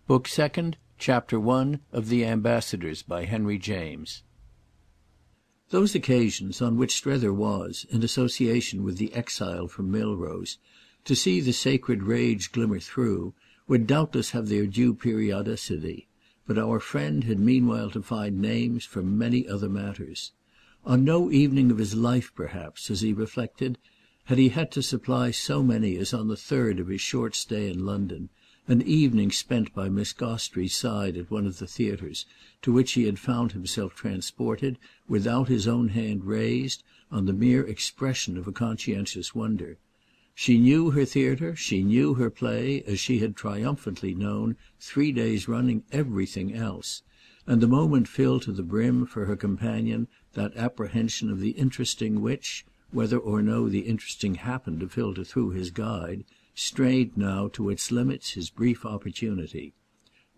Book Second, Chapter 1 of The Ambassadors, by Henry James. Those occasions on which Strether was, in association with the exile from Milrose, to see the sacred rage glimmer through, would doubtless have their due periodicity, but our friend had meanwhile to find names for many other matters. On no evening of his life, perhaps, as he reflected, had he had to supply so many as on the third of his short stay in London, an evening spent by Miss Gostrey's side at one of the theatres, to which he had found himself transported, without his own hand raised, on the mere expression of a conscientious wonder. She knew her theatre, she knew her play, as she had triumphantly known, 3 days running, everything else, and the moment filled to the brim for her companion that apprehension of the interesting which, whether or no the interesting happened to filter through his guide, strained now to its limits his brief opportunity.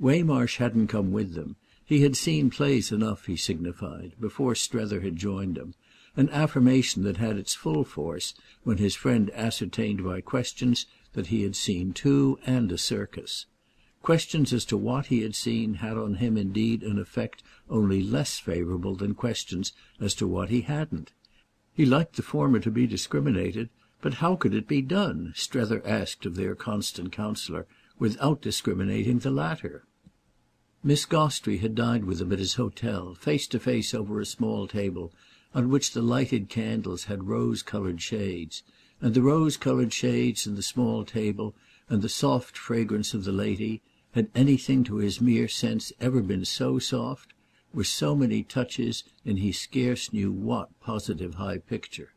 Waymarsh hadn't come with them. He had seen plays enough, he signified, before Strether had joined them, an affirmation that had its full force when his friend ascertained by questions that he had seen two and a circus. Questions as to what he had seen had on him indeed an effect only less favourable than questions as to what he hadn't. He liked the former to be discriminated, but how could it be done, Strether asked of their constant counsellor, without discriminating the latter? Miss Gostrey had dined with him at his hotel, face to face over a small table on which the lighted candles had rose-coloured shades, and the rose-coloured shades and the small table and the soft fragrance of the lady, had anything to his mere sense ever been so soft? Were so many touches in he scarce knew what positive high picture?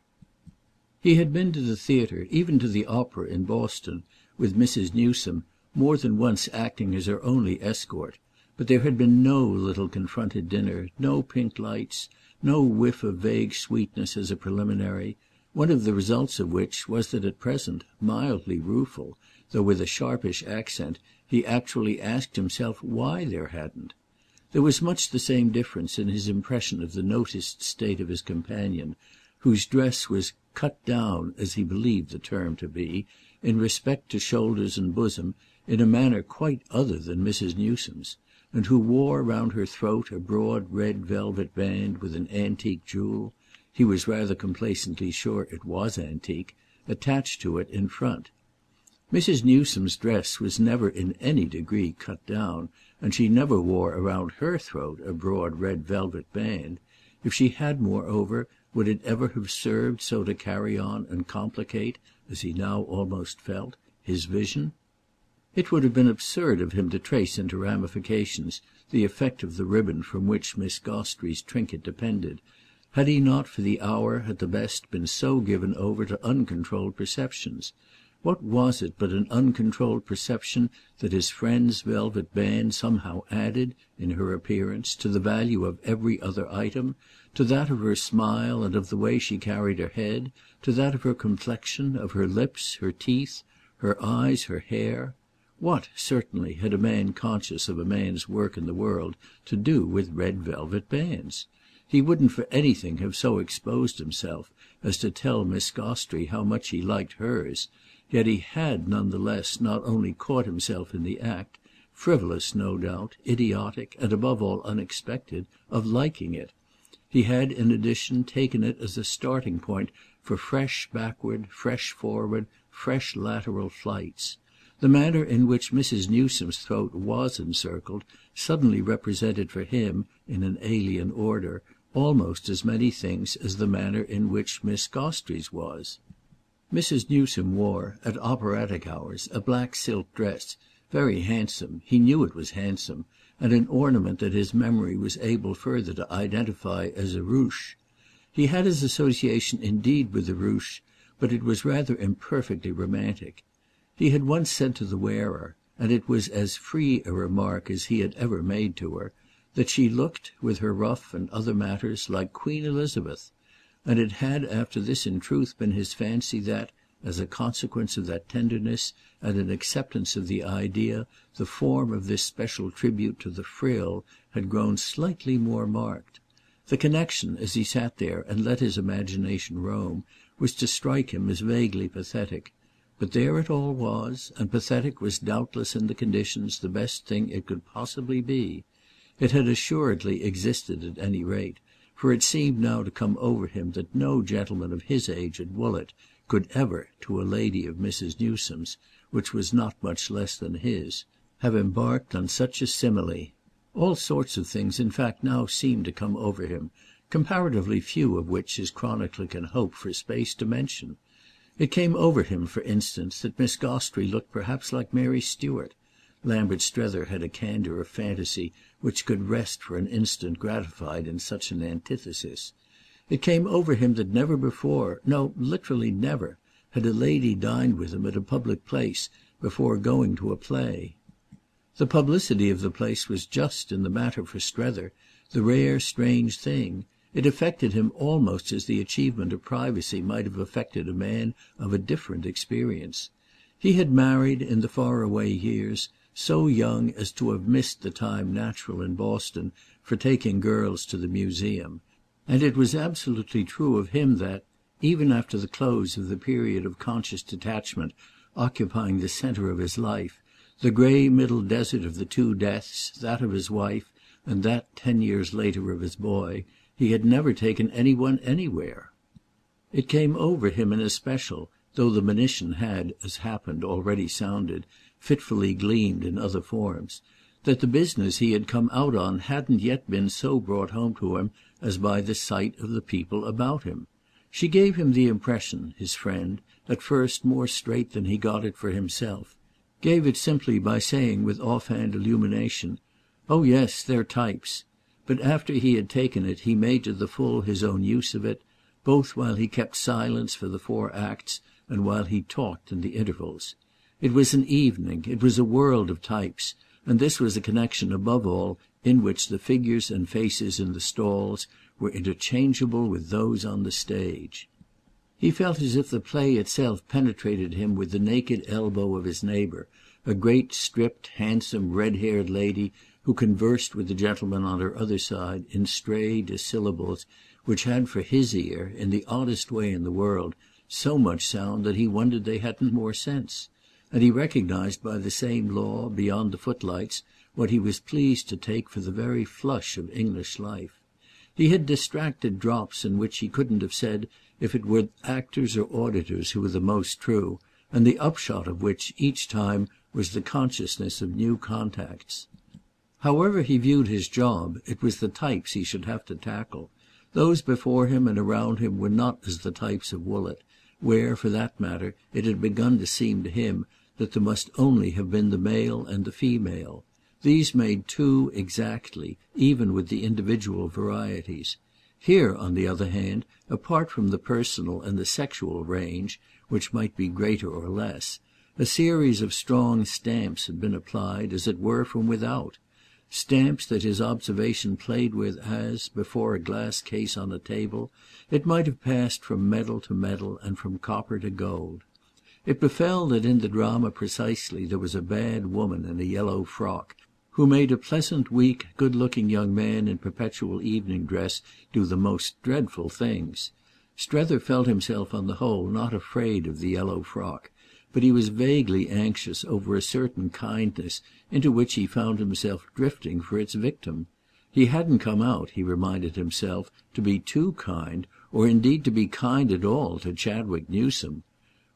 He had been to the theatre, even to the opera, in Boston, with Mrs. Newsome, more than once acting as her only escort, but there had been no little confronted dinner, no pink lights, no whiff of vague sweetness as a preliminary, one of the results of which was that at present, mildly rueful, though with a sharpish accent, he actually asked himself why there hadn't. There was much the same difference in his impression of the noticed state of his companion, whose dress was cut down, as he believed the term to be, in respect to shoulders and bosom, in a manner quite other than Mrs. Newsome's, and who wore round her throat a broad red velvet band with an antique jewel—he was rather complacently sure it was antique—attached to it in front. Mrs. Newsome's dress was never in any degree cut down, and she never wore around her throat a broad red velvet band. If she had, moreover, would it ever have served so to carry on and complicate, as he now almost felt, his vision? It would have been absurd of him to trace into ramifications the effect of the ribbon from which Miss Gostrey's trinket depended, had he not for the hour, at the best, been so given over to uncontrolled perceptions. What was it but an uncontrolled perception that his friend's velvet band somehow added, in her appearance, to the value of every other item, to that of her smile and of the way she carried her head, to that of her complexion, of her lips, her teeth, her eyes, her hair? What, certainly, had a man conscious of a man's work in the world to do with red velvet bands? He wouldn't for anything have so exposed himself as to tell Miss Gostrey how much he liked hers, yet he had none the less not only caught himself in the act, frivolous no doubt, idiotic and above all unexpected, of liking it. He had in addition taken it as a starting point for fresh backward, fresh forward, fresh lateral flights. The manner in which Mrs. Newsome's throat was encircled suddenly represented for him, in an alien order, almost as many things as the manner in which Miss Gostrey's was. Mrs. Newsome wore, at operatic hours, a black silk dress, very handsome, he knew it was handsome, and an ornament that his memory was able further to identify as a ruche. He had his association indeed with the ruche, but it was rather imperfectly romantic. He had once said to the wearer, and it was as free a remark as he had ever made to her, that she looked, with her ruff and other matters, like Queen Elizabeth; and it had after this in truth been his fancy that, as a consequence of that tenderness and an acceptance of the idea, the form of this special tribute to the frill had grown slightly more marked. The connection, as he sat there and let his imagination roam, was to strike him as vaguely pathetic. But there it all was, and pathetic was doubtless in the conditions the best thing it could possibly be. It had assuredly existed at any rate, for it seemed now to come over him that no gentleman of his age at Woollett could ever, to a lady of Mrs. Newsome's, which was not much less than his, have embarked on such a simile. All sorts of things in fact now seemed to come over him, comparatively few of which his chronicler can hope for space to mention. It came over him, for instance, that Miss Gostrey looked perhaps like Mary Stuart. Lambert Strether had a candour of fantasy which could rest for an instant gratified in such an antithesis. It came over him that never before, no, literally never, had a lady dined with him at a public place before going to a play. The publicity of the place was just, in the matter for Strether, the rare strange thing. It affected him almost as the achievement of privacy might have affected a man of a different experience. He had married, in the far-away years, so young as to have missed the time natural in Boston for taking girls to the museum, and it was absolutely true of him that, even after the close of the period of conscious detachment occupying the centre of his life, the grey middle desert of the two deaths, that of his wife and that 10 years later of his boy, he had never taken any one anywhere. It came over him in especial, though the monition had, as happened, already sounded, fitfully gleamed in other forms, that the business he had come out on hadn't yet been so brought home to him as by the sight of the people about him. She gave him the impression, his friend, at first more straight than he got it for himself, gave it simply by saying with offhand illumination, "Oh yes, they're types," but after he had taken it he made to the full his own use of it, both while he kept silence for the 4 acts and while he talked in the intervals. It was an evening, it was a world of types, and this was a connection above all in which the figures and faces in the stalls were interchangeable with those on the stage. He felt as if the play itself penetrated him with the naked elbow of his neighbour, a great stripped handsome red-haired lady who conversed with the gentleman on her other side in stray dissyllables which had for his ear, in the oddest way in the world, so much sound that he wondered they hadn't more sense, and he recognised by the same law, beyond the footlights, what he was pleased to take for the very flush of English life. He had distracted drops in which he couldn't have said if it were actors or auditors who were the most true, and the upshot of which, each time, was the consciousness of new contacts. However he viewed his job, it was the types he should have to tackle. Those before him and around him were not as the types of Woollett, where, for that matter, it had begun to seem to him that there must only have been the male and the female. These made 2 exactly, even with the individual varieties. Here, on the other hand, apart from the personal and the sexual range, which might be greater or less, a series of strong stamps had been applied, as it were, from without, stamps that his observation played with as, before a glass case on a table, it might have passed from medal to medal and from copper to gold. It befell that in the drama precisely there was a bad woman in a yellow frock, who made a pleasant, weak, good-looking young man in perpetual evening dress do the most dreadful things. Strether felt himself on the whole not afraid of the yellow frock, but he was vaguely anxious over a certain kindness into which he found himself drifting for its victim. He hadn't come out, he reminded himself, to be too kind, or indeed to be kind at all, to Chadwick Newsome.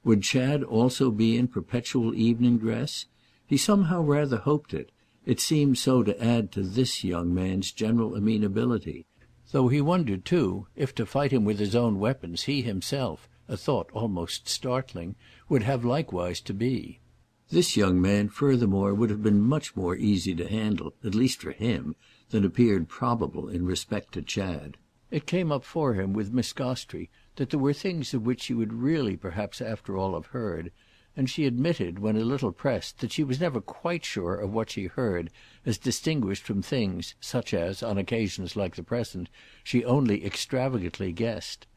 Would Chad also be in perpetual evening dress? He somehow rather hoped it. It seemed so to add to this young man's general amenability, though he wondered too if, to fight him with his own weapons, he himself, a thought almost startling, would have likewise to be. This young man furthermore would have been much more easy to handle, at least for him, than appeared probable in respect to Chad. It came up for him with Miss Gostrey that there were things of which she would really perhaps after all have heard, and she admitted, when a little pressed, that she was never quite sure of what she heard as distinguished from things such as, on occasions like the present, she only extravagantly guessed.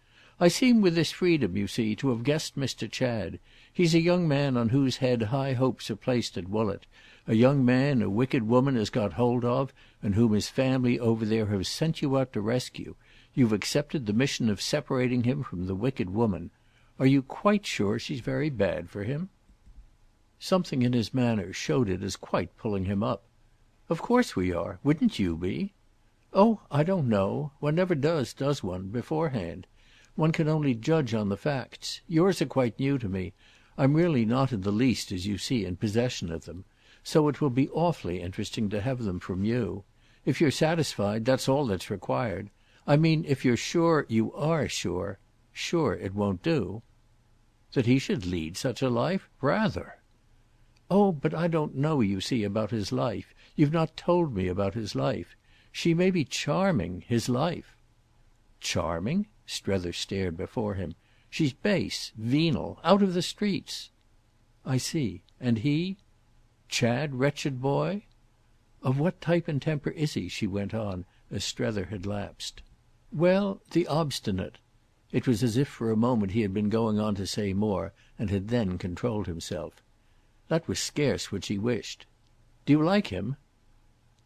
"I seem with this freedom, you see, to have guessed Mr. Chad. He's a young man on whose head high hopes are placed at Woollett, a young man a wicked woman has got hold of and whom his family over there have sent you out to rescue. You've accepted the mission of separating him from the wicked woman. Are you quite sure she's very bad for him?" Something in his manner showed it as quite pulling him up. "Of course we are. Wouldn't you be?" "Oh I don't know. One never does one, beforehand? One can only judge on the facts. Yours are quite new to me. I'm really not in the least, as you see, in possession of them. So it will be awfully interesting to have them from you. If you're satisfied, that's all that's required. I mean if you're sure you are sure. Sure it won't do." "That he should lead such a life? Rather!" "Oh but I don't know, you see, about his life. You've not told me about his life. She may be charming. His life." "Charming?" Strether stared before him. "She's base, venal, out of the streets." "I see. And he?" "Chad, wretched boy?" "Of what type and temper is he?" she went on as Strether had lapsed. "Well, the obstinate." It was as if for a moment he had been going on to say more and had then controlled himself. That was scarce what she wished. "Do you like him?"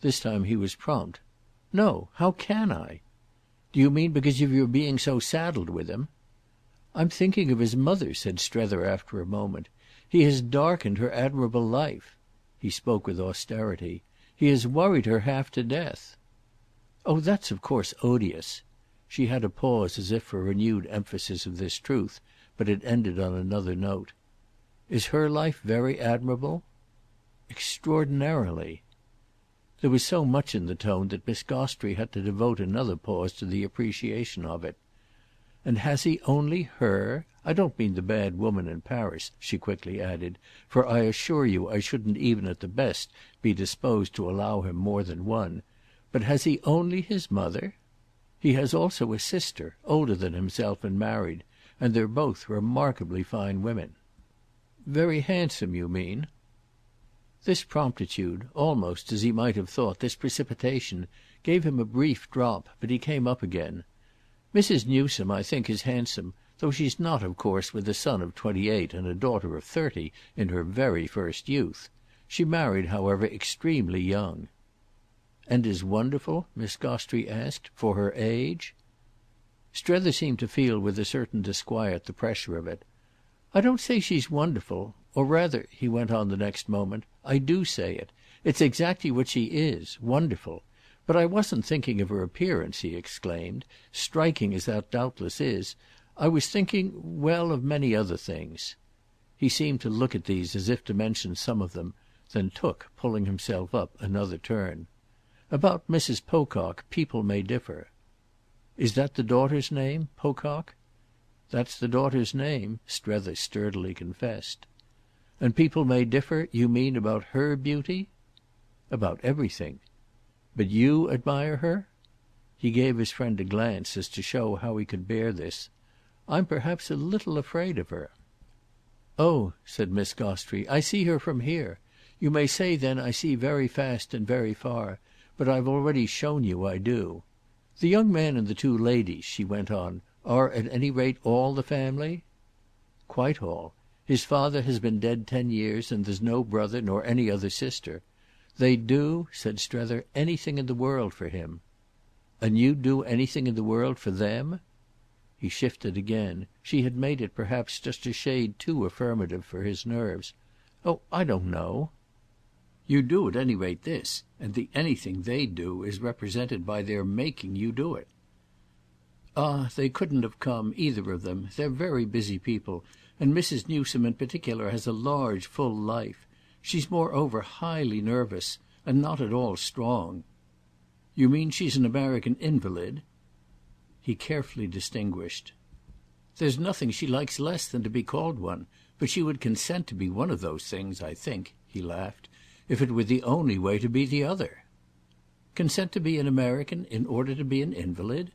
This time he was prompt. "No. How can I?" "Do you mean because of your being so saddled with him?" "I'm thinking of his mother," said Strether after a moment. "He has darkened her admirable life." He spoke with austerity. "He has worried her half to death." "Oh that's of course odious." She had a pause as if for renewed emphasis of this truth, but it ended on another note. "Is her life very admirable?" "Extraordinarily." There was so much in the tone that Miss Gostrey had to devote another pause to the appreciation of it. "And has he only her? I don't mean the bad woman in Paris," she quickly added, "for I assure you I shouldn't even at the best be disposed to allow him more than one. But has he only his mother?" "He has also a sister, older than himself and married, and they're both remarkably fine women." "Very handsome, you mean?" This promptitude, almost, as he might have thought, this precipitation, gave him a brief drop, but he came up again. "Mrs. Newsome, I think, is handsome, though she's not of course with a son of 28 and a daughter of 30 in her very first youth. She married, however, extremely young." "And is wonderful?" Miss Gostrey asked, "for her age?" Strether seemed to feel with a certain disquiet the pressure of it. "I don't say she's wonderful. Or rather," he went on the next moment, "I do say it. It's exactly what she is. Wonderful. But I wasn't thinking of her appearance," he exclaimed, "striking as that doubtless is. I was thinking—well, of many other things." He seemed to look at these as if to mention some of them, then took, pulling himself up, another turn. "About Mrs. Pocock people may differ." "Is that the daughter's name, Pocock?" "That's the daughter's name," Strether sturdily confessed. "And people may differ, you mean, about her beauty?" "About everything." "But you admire her?" He gave his friend a glance as to show how he could bear this. "I'm perhaps a little afraid of her." "Oh," said Miss Gostrey, "I see her from here. You may say then I see very fast and very far, but I've already shown you I do. The young man and the two ladies," she went on, "are at any rate all the family?" "Quite all. His father has been dead 10 years and there's no brother nor any other sister. They'd do," said Strether, "anything in the world for him." "And you'd do anything in the world for them?" He shifted again. She had made it perhaps just a shade too affirmative for his nerves. "Oh I don't know." "You do at any rate this, and the anything they'd do is represented by their making you do it." "Ah they couldn't have come, either of them. They're very busy people, and Mrs. Newsome in particular has a large full life. She's moreover highly nervous, and not at all strong." "You mean she's an American invalid?" He carefully distinguished. "There's nothing she likes less than to be called one, but she would consent to be one of those things, I think," he laughed, "if it were the only way to be the other." "Consent to be an American in order to be an invalid?"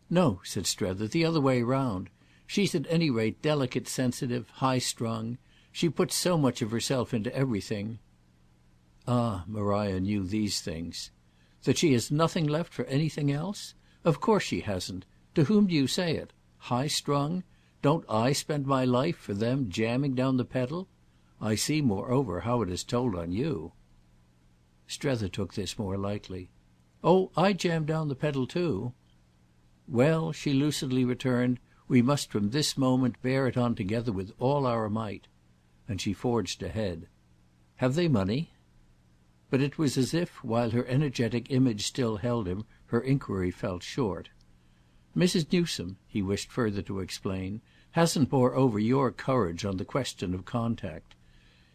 "No," said Strether, "the other way round. She's at any rate delicate, sensitive, high-strung. She puts so much of herself into everything." Ah, Maria knew these things. "That she has nothing left for anything else? Of course she hasn't. To whom do you say it? High-strung? Don't I spend my life, for them, jamming down the pedal? I see moreover how it is told on you." Strether took this more lightly. "Oh I jam down the pedal too." "Well," she lucidly returned, "we must from this moment bear it on together with all our might." and she forged ahead. "Have they money?" But it was as if, while her energetic image still held him, her inquiry fell short. "Mrs. Newsome," he wished further to explain, "hasn't moreover your courage on the question of contact.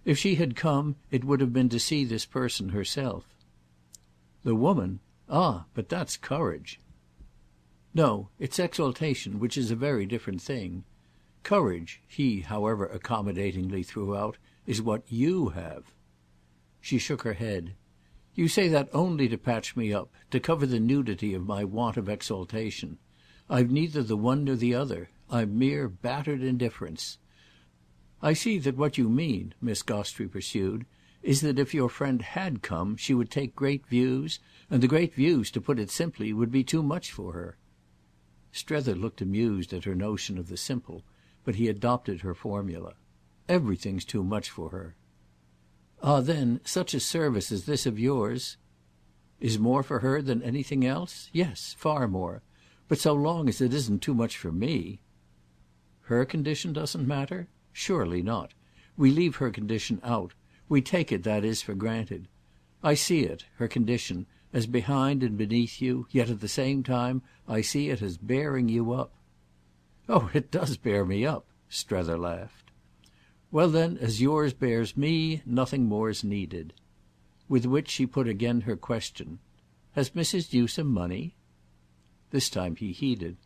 If she had come it would have been to see this person herself." "The woman? Ah but that's courage." "No, it's exaltation, which is a very different thing. Courage," he, however, accommodatingly threw out, "is what you have." She shook her head. "You say that only to patch me up, to cover the nudity of my want of exaltation. I've neither the one nor the other. I'm mere battered indifference. I see that what you mean," Miss Gostrey pursued, "is that if your friend had come she would take great views, and the great views, to put it simply, would be too much for her." Strether looked amused at her notion of the simple, but he adopted her formula. "Everything's too much for her." "Ah then such a service as this of yours—" "Is more for her than anything else? Yes, far more. But so long as it isn't too much for me." "Her condition doesn't matter? Surely not. We leave her condition out. We take it, that is, for granted. I see it, her condition, as behind and beneath you, yet at the same time I see it as bearing you up." "Oh it does bear me up!" Strether laughed. "Well then, as yours bears me, nothing more's needed." With which she put again her question. "Has Mrs. Newsome money?" This time he heeded.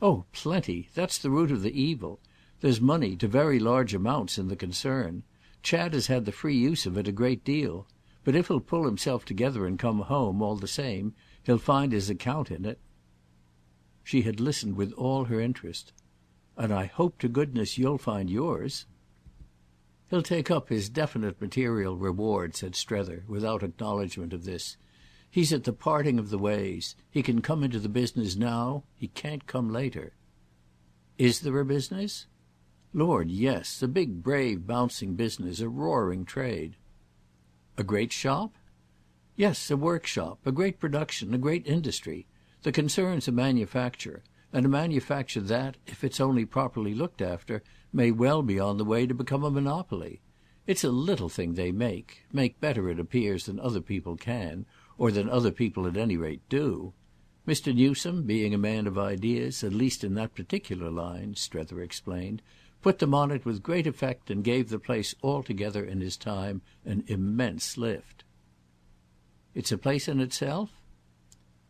"Oh plenty. That's the root of the evil. There's money, to very large amounts, in the concern. Chad has had the free use of it a great deal. But if he'll pull himself together and come home, all the same, he'll find his account in it." She had listened with all her interest. "And I hope to goodness you'll find yours." "He'll take up his definite material reward," said Strether, without acknowledgement of this. "He's at the parting of the ways. He can come into the business now. He can't come later." "Is there a business?" "Lord, yes. A big brave bouncing business, a roaring trade." "A great shop?" "Yes, a workshop, a great production, a great industry. The concern's a manufacture, and a manufacture that, if it's only properly looked after, may well be on the way to become a monopoly. It's a little thing they make better, it appears, than other people can, or than other people at any rate do. Mr. Newsome, being a man of ideas, at least in that particular line," Strether explained, "put them on it with great effect and gave the place altogether in his time an immense lift." "It's a place in itself?"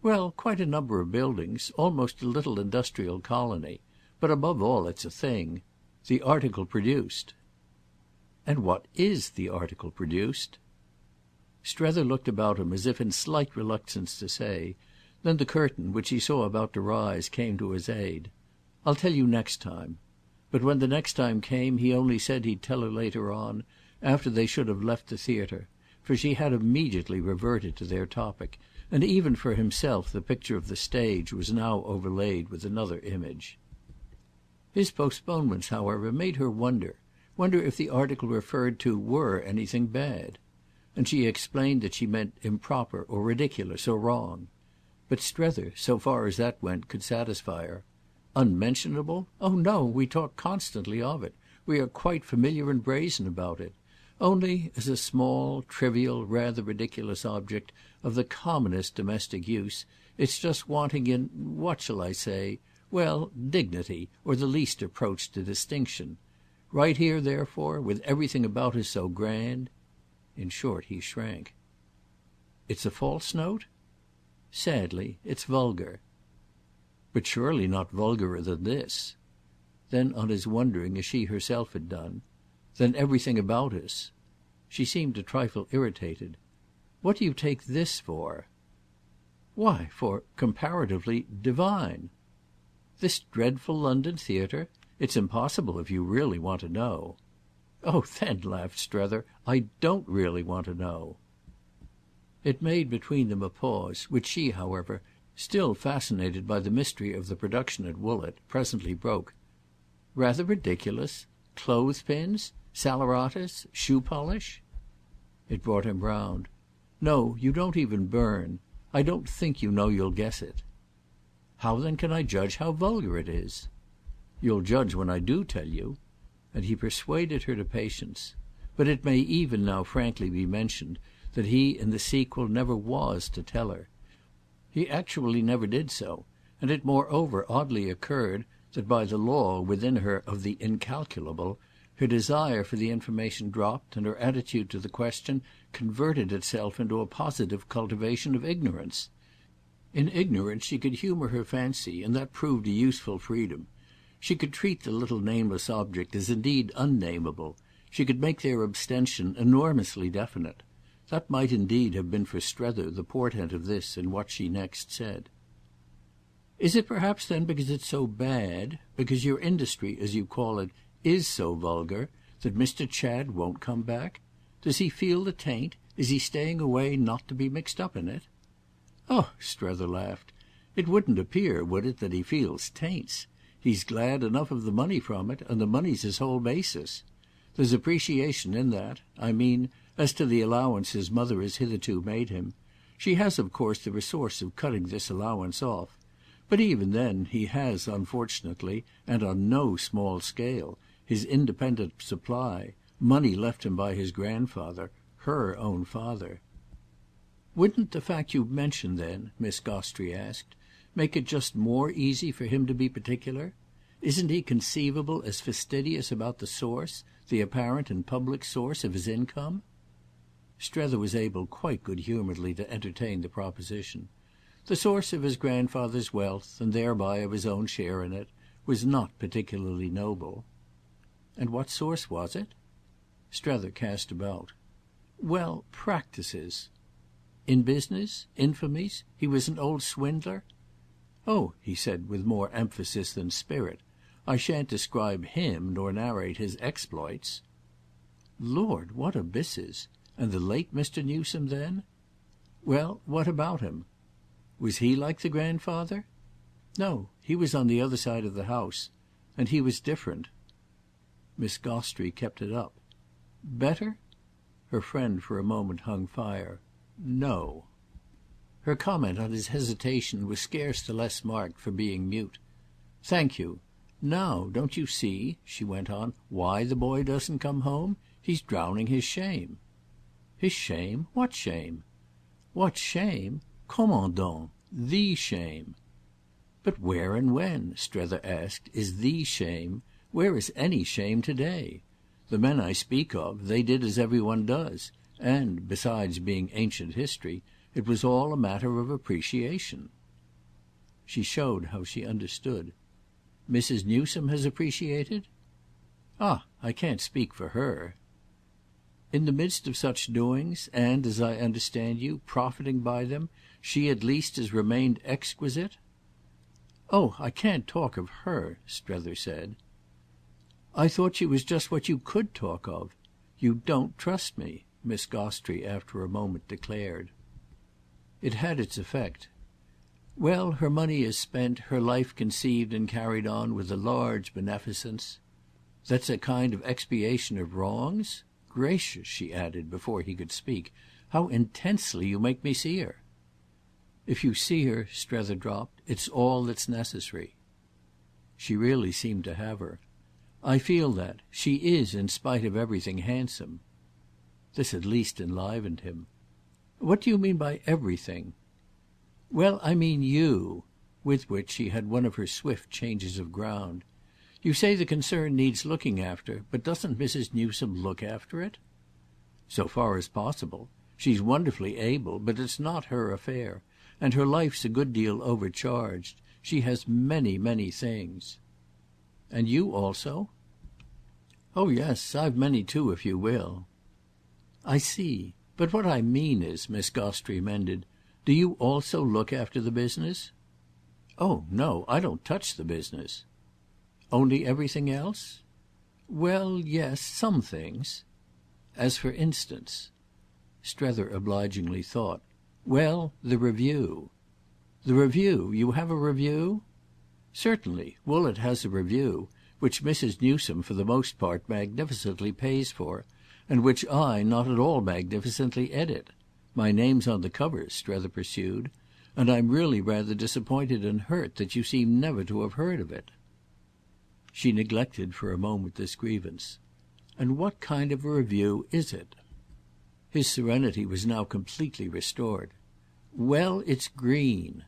"Well, quite a number of buildings, almost a little industrial colony. But above all it's a thing. The article produced." "And what is the article produced?" Strether looked about him as if in slight reluctance to say; then the curtain, which he saw about to rise, came to his aid. "I'll tell you next time." But when the next time came he only said he'd tell her later on, after they should have left the theatre, for she had immediately reverted to their topic, and even for himself the picture of the stage was now overlaid with another image. His postponements, however, made her wonder if the article referred to were anything bad. And she explained that she meant improper or ridiculous or wrong. But Strether, so far as that went, could satisfy her. "Unmentionable? Oh no, we talk constantly of it. We are quite familiar and brazen about it. Only as a small, trivial, rather ridiculous object of the commonest domestic use, it's just wanting in, what shall I say? Well, dignity, or the least approach to distinction. Right here, therefore, with everything about us so grand—" In short, he shrank. "It's a false note?" "Sadly. It's vulgar." "But surely not vulgarer than this." Then on his wondering as she herself had done, "Then everything about us." She seemed a trifle irritated. "What do you take this for?" "Why, for, comparatively, divine." "This dreadful London theatre? It's impossible if you really want to know." "Oh then," laughed Strether, "I don't really want to know." It made between them a pause, which she, however, still fascinated by the mystery of the production at Woollett, presently broke. "Rather ridiculous? Clothes-pins? Saleratus? Shoe-polish?" It brought him round. "No, you don't even burn. I don't think you know you'll guess it." "How then can I judge how vulgar it is?" "You'll judge when I do tell you." And he persuaded her to patience. but it may even now frankly be mentioned that he in the sequel never was to tell her. He actually never did so, and it moreover oddly occurred that by the law within her of the incalculable, her desire for the information dropped, and her attitude to the question converted itself into a positive cultivation of ignorance. In ignorance she could humour her fancy, and that proved a useful freedom. She could treat the little nameless object as indeed unnameable. She could make their abstention enormously definite. That might indeed have been for Strether the portent of this in what she next said. "Is it perhaps then because it's so bad, because your industry, as you call it, is so vulgar, that Mr. Chad won't come back? Does he feel the taint? Is he staying away not to be mixed up in it?" "Oh," Strether laughed, "it wouldn't appear, would it, that he feels taints? He's glad enough of the money from it, and the money's his whole basis. There's appreciation in that. I mean, as to the allowance his mother has hitherto made him. She has of course the resource of cutting this allowance off. But even then he has, unfortunately, and on no small scale, his independent supply, money left him by his grandfather, her own father." "Wouldn't the fact you mention then," Miss Gostrey asked, "make it just more easy for him to be particular? Isn't he conceivable as fastidious about the source, the apparent and public source of his income?" Strether was able quite good-humouredly to entertain the proposition. The source of his grandfather's wealth, and thereby of his own share in it, was not particularly noble. "And what source was it?" Strether cast about. "Well, practices." "In business? Infamies? He was an old swindler?" "Oh," he said with more emphasis than spirit, "I shan't describe him nor narrate his exploits." "Lord, what abysses! And the late Mr. Newsome then?" "Well, what about him?" "Was he like the grandfather?" "No, he was on the other side of the house. And he was different." Miss Gostrey kept it up. "Better?" Her friend for a moment hung fire. "No." Her comment on his hesitation was scarce the less marked for being mute. "Thank you. Now, don't you see," she went on, "why the boy doesn't come home? He's drowning his shame." "His shame? What shame?" "What shame? Comment donc? The shame." "But where and when," Strether asked, "is the shame? Where is any shame to-day? The men I speak of, they did as every one does, and, besides being ancient history, it was all a matter of appreciation." She showed how she understood. "Mrs. Newsome has appreciated?" "Ah, I can't speak for her." "In the midst of such doings, and, as I understand you, profiting by them, she at least has remained exquisite?" "Oh, I can't talk of her," Strether said. "I thought she was just what you could talk of. You don't trust me," Miss Gostrey after a moment declared. It had its effect. "Well, her money is spent, her life conceived and carried on with a large beneficence." "That's a kind of expiation of wrongs? Gracious," she added before he could speak, "how intensely you make me see her!" "If you see her," Strether dropped, "it's all that's necessary." She really seemed to have her. "I feel that. She is, in spite of everything, handsome." This at least enlivened him. "What do you mean by everything?" "Well, I mean you." With which she had one of her swift changes of ground. "You say the concern needs looking after, but doesn't Mrs. Newsome look after it?" "So far as possible. She's wonderfully able, but it's not her affair, and her life's a good deal overcharged. She has many, many things." "And you also?" "Oh yes, I've many too, if you will." "I see. But what I mean is," Miss Gostrey amended, "do you also look after the business?" "Oh no, I don't touch the business." "Only everything else?" "Well, yes, some things." "As for instance?" Strether obligingly thought. "Well, the Review." "The Review? You have a Review?" "Certainly. Woollett has a Review, which Mrs. Newsome for the most part magnificently pays for, and which I not at all magnificently edit. My name's on the cover," Strether pursued, "and I'm really rather disappointed and hurt that you seem never to have heard of it." She neglected for a moment this grievance. And what kind of a review is it?" His serenity was now completely restored. "Well, it's green."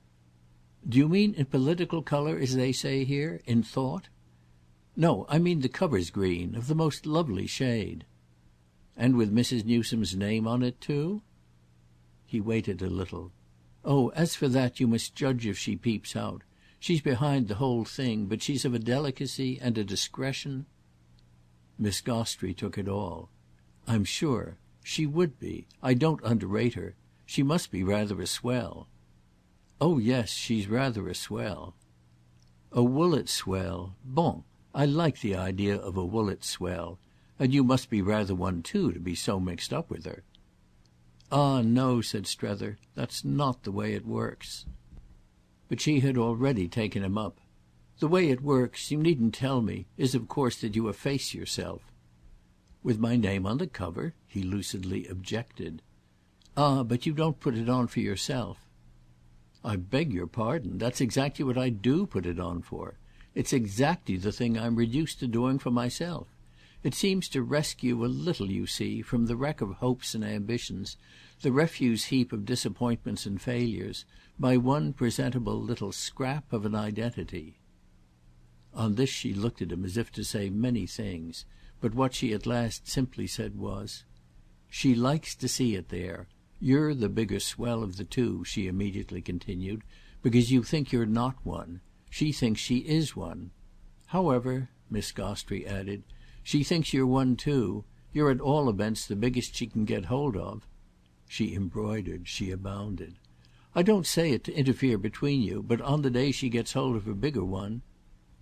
"Do you mean in political colour, as they say here? In thought?" "No, I mean the cover's green, of the most lovely shade." "And with Mrs. Newsome's name on it too?" He waited a little. "Oh, as for that you must judge if she peeps out. She's behind the whole thing, but she's of a delicacy and a discretion—" Miss Gostrey took it all. "I'm sure. She would be. I don't underrate her. She must be rather a swell." "Oh yes, she's rather a swell." "A Woollett swell. Bon! I like the idea of a Woollett swell. And you must be rather one too, to be so mixed up with her." "Ah no," said Strether, "that's not the way it works." But she had already taken him up. "The way it works, you needn't tell me, is of course that you efface yourself." "With my name on the cover?" he lucidly objected. "Ah, but you don't put it on for yourself." "I beg your pardon. That's exactly what I do put it on for. It's exactly the thing I'm reduced to doing for myself. It seems to rescue a little, you see, from the wreck of hopes and ambitions, the refuse heap of disappointments and failures, by one presentable little scrap of an identity." On this she looked at him as if to say many things, but what she at last simply said was: "She likes to see it there. You're the bigger swell of the two," she immediately continued, "because you think you're not one. She thinks she is one. However," Miss Gostrey added, "she thinks you're one too. You're at all events the biggest she can get hold of." She embroidered, she abounded. "I don't say it to interfere between you, but on the day she gets hold of a bigger one—"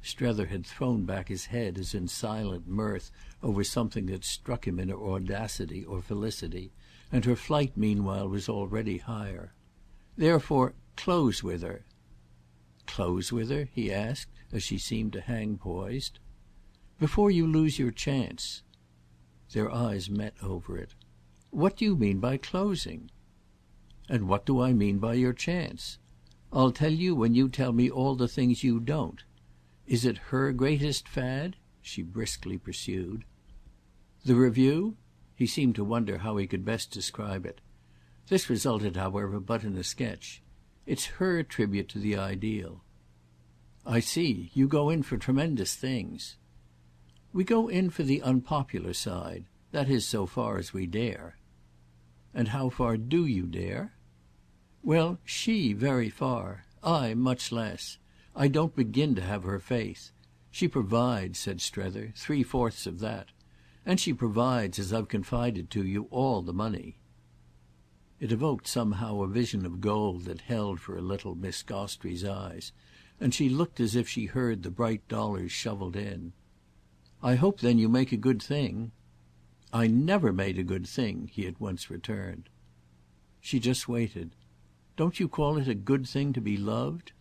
Strether had thrown back his head as in silent mirth over something that struck him in her audacity or felicity, and her flight meanwhile was already higher. "Therefore close with her." "Close with her?" he asked as she seemed to hang poised. "Before you lose your chance." Their eyes met over it. "What do you mean by closing?" "And what do I mean by your chance? I'll tell you when you tell me all the things you don't. Is it her greatest fad?" she briskly pursued. "The Review?" He seemed to wonder how he could best describe it. This resulted, however, but in a sketch. "It's her tribute to the ideal." "I see. You go in for tremendous things." "We go in for the unpopular side. That is so far as we dare." "And how far do you dare?" "Well, she very far. I much less. I don't begin to have her faith. She provides," said Strether, "3/4 of that. And she provides, as I've confided to you, all the money." It evoked somehow a vision of gold that held for a little Miss Gostrey's eyes, and she looked as if she heard the bright dollars shovelled in. "I hope then you make a good thing." "I never made a good thing," he at once returned. She just waited. "Don't you call it a good thing to be loved?"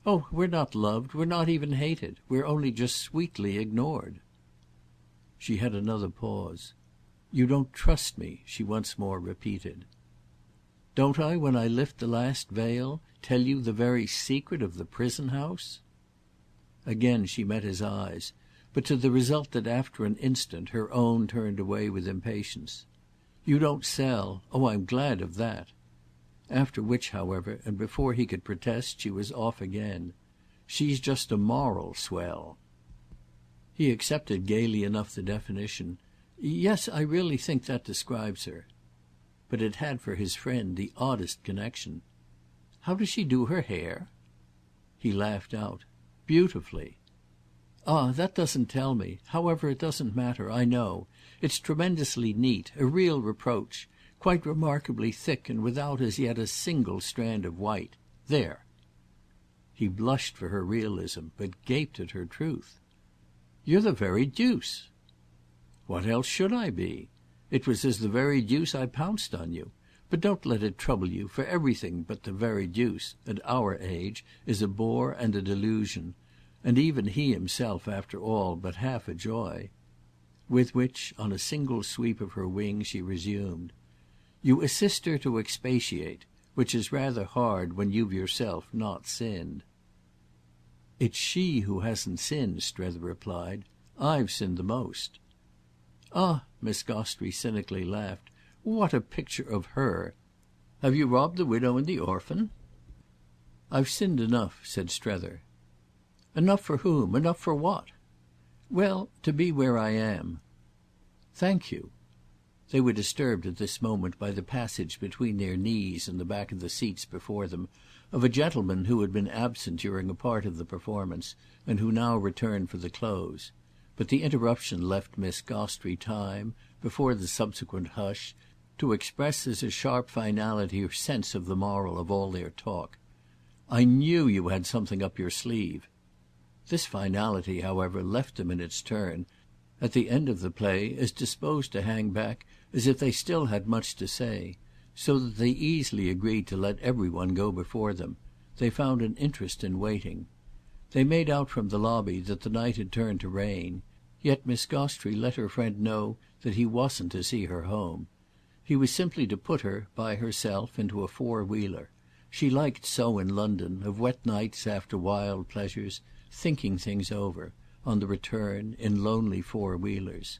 "Oh we're not loved. We're not even hated. We're only just sweetly ignored." She had another pause. "You don't trust me," she once more repeated. "Don't I, when I lift the last veil, tell you the very secret of the prison house?" Again she met his eyes, but to the result that after an instant her own turned away with impatience. "You don't sell. Oh I'm glad of that." After which, however, and before he could protest, she was off again. "She's just a moral swell." He accepted gaily enough the definition. "Yes, I really think that describes her." But it had for his friend the oddest connection. "How does she do her hair?" He laughed out. "Beautifully." "Ah, that doesn't tell me. However, it doesn't matter, I know. It's tremendously neat, a real reproach, quite remarkably thick and without as yet a single strand of white. There." He blushed for her realism, but gaped at her truth. "You're the very deuce." "What else should I be? It was as the very deuce I pounced on you. But don't let it trouble you, for everything but the very deuce, at our age, is a bore and a delusion, and even he himself, after all, but half a joy." With which, on a single sweep of her wing, she resumed: "You assist her to expatiate, which is rather hard when you've yourself not sinned." "It's she who hasn't sinned," Strether replied. "I've sinned the most." "Ah," Miss Gostrey cynically laughed, "what a picture of her! Have you robbed the widow and the orphan?" "I've sinned enough," said Strether. "Enough for whom? Enough for what?" "Well, to be where I am." "Thank you." They were disturbed at this moment by the passage between their knees and the back of the seats before them of a gentleman who had been absent during a part of the performance and who now returned for the close; but the interruption left Miss Gostrey time, before the subsequent hush, to express as a sharp finality her sense of the moral of all their talk. "I knew you had something up your sleeve." This finality, however, left them in its turn, at the end of the play, as disposed to hang back as if they still had much to say; so that they easily agreed to let every one go before them. They found an interest in waiting. They made out from the lobby that the night had turned to rain, yet Miss Gostrey let her friend know that he wasn't to see her home. He was simply to put her, by herself, into a four-wheeler. She liked so in London, of wet nights after wild pleasures, thinking things over, on the return, in lonely four-wheelers.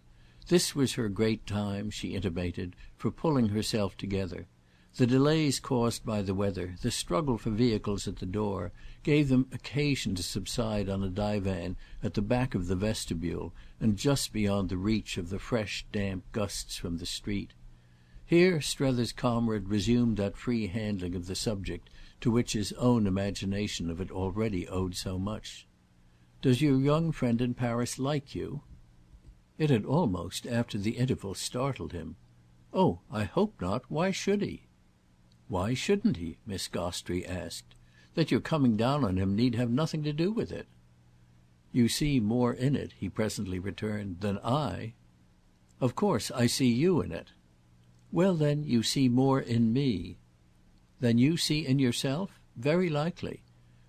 This was her great time, she intimated, for pulling herself together. The delays caused by the weather, the struggle for vehicles at the door, gave them occasion to subside on a divan at the back of the vestibule and just beyond the reach of the fresh damp gusts from the street. Here Strether's comrade resumed that free handling of the subject to which his own imagination of it already owed so much. "Does your young friend in Paris like you?" It had almost, after the interval, startled him. "Oh I hope not. Why should he?" "Why shouldn't he?" Miss Gostrey asked. "That you're coming down on him need have nothing to do with it." "You see more in it," he presently returned, "than I." "Of course I see you in it." "Well then you see more in me." "Than you see in yourself? Very likely.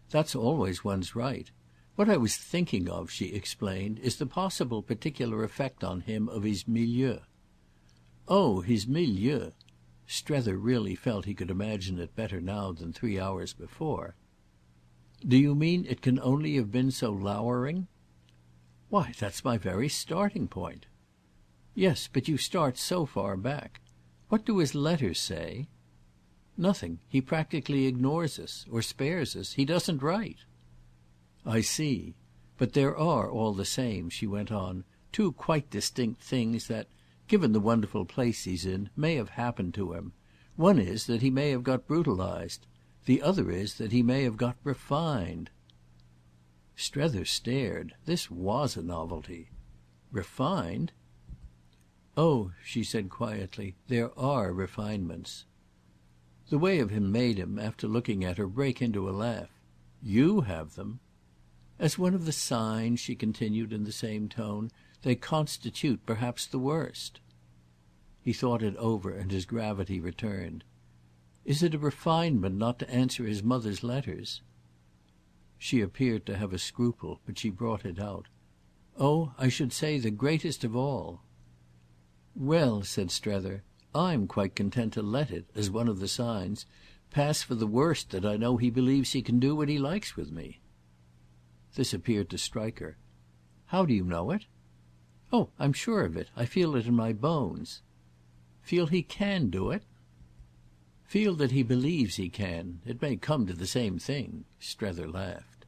That's always one's right. What I was thinking of," she explained, "is the possible particular effect on him of his milieu." "Oh his milieu!" Strether really felt he could imagine it better now than 3 hours before. "Do you mean it can only have been so lowering?" "Why that's my very starting point." "Yes, but you start so far back. What do his letters say?" "Nothing. He practically ignores us. Or spares us. He doesn't write." "I see. But there are, all the same," she went on, "two quite distinct things that, given the wonderful place he's in, may have happened to him. One is that he may have got brutalised. The other is that he may have got refined." Strether stared. This was a novelty. "Refined?" "Oh," she said quietly, "there are refinements." The way of him made him, after looking at her, break into a laugh. "You have them." "As one of the signs," she continued in the same tone, "they constitute perhaps the worst." He thought it over and his gravity returned. "Is it a refinement not to answer his mother's letters?" She appeared to have a scruple, but she brought it out. "Oh I should say the greatest of all." "Well," said Strether, "I'm quite content to let it, as one of the signs, pass for the worst that I know he believes he can do what he likes with me." This appeared to strike her. "How do you know it?" "Oh I'm sure of it. I feel it in my bones." "Feel he can do it?" "Feel that he believes he can. It may come to the same thing," Strether laughed.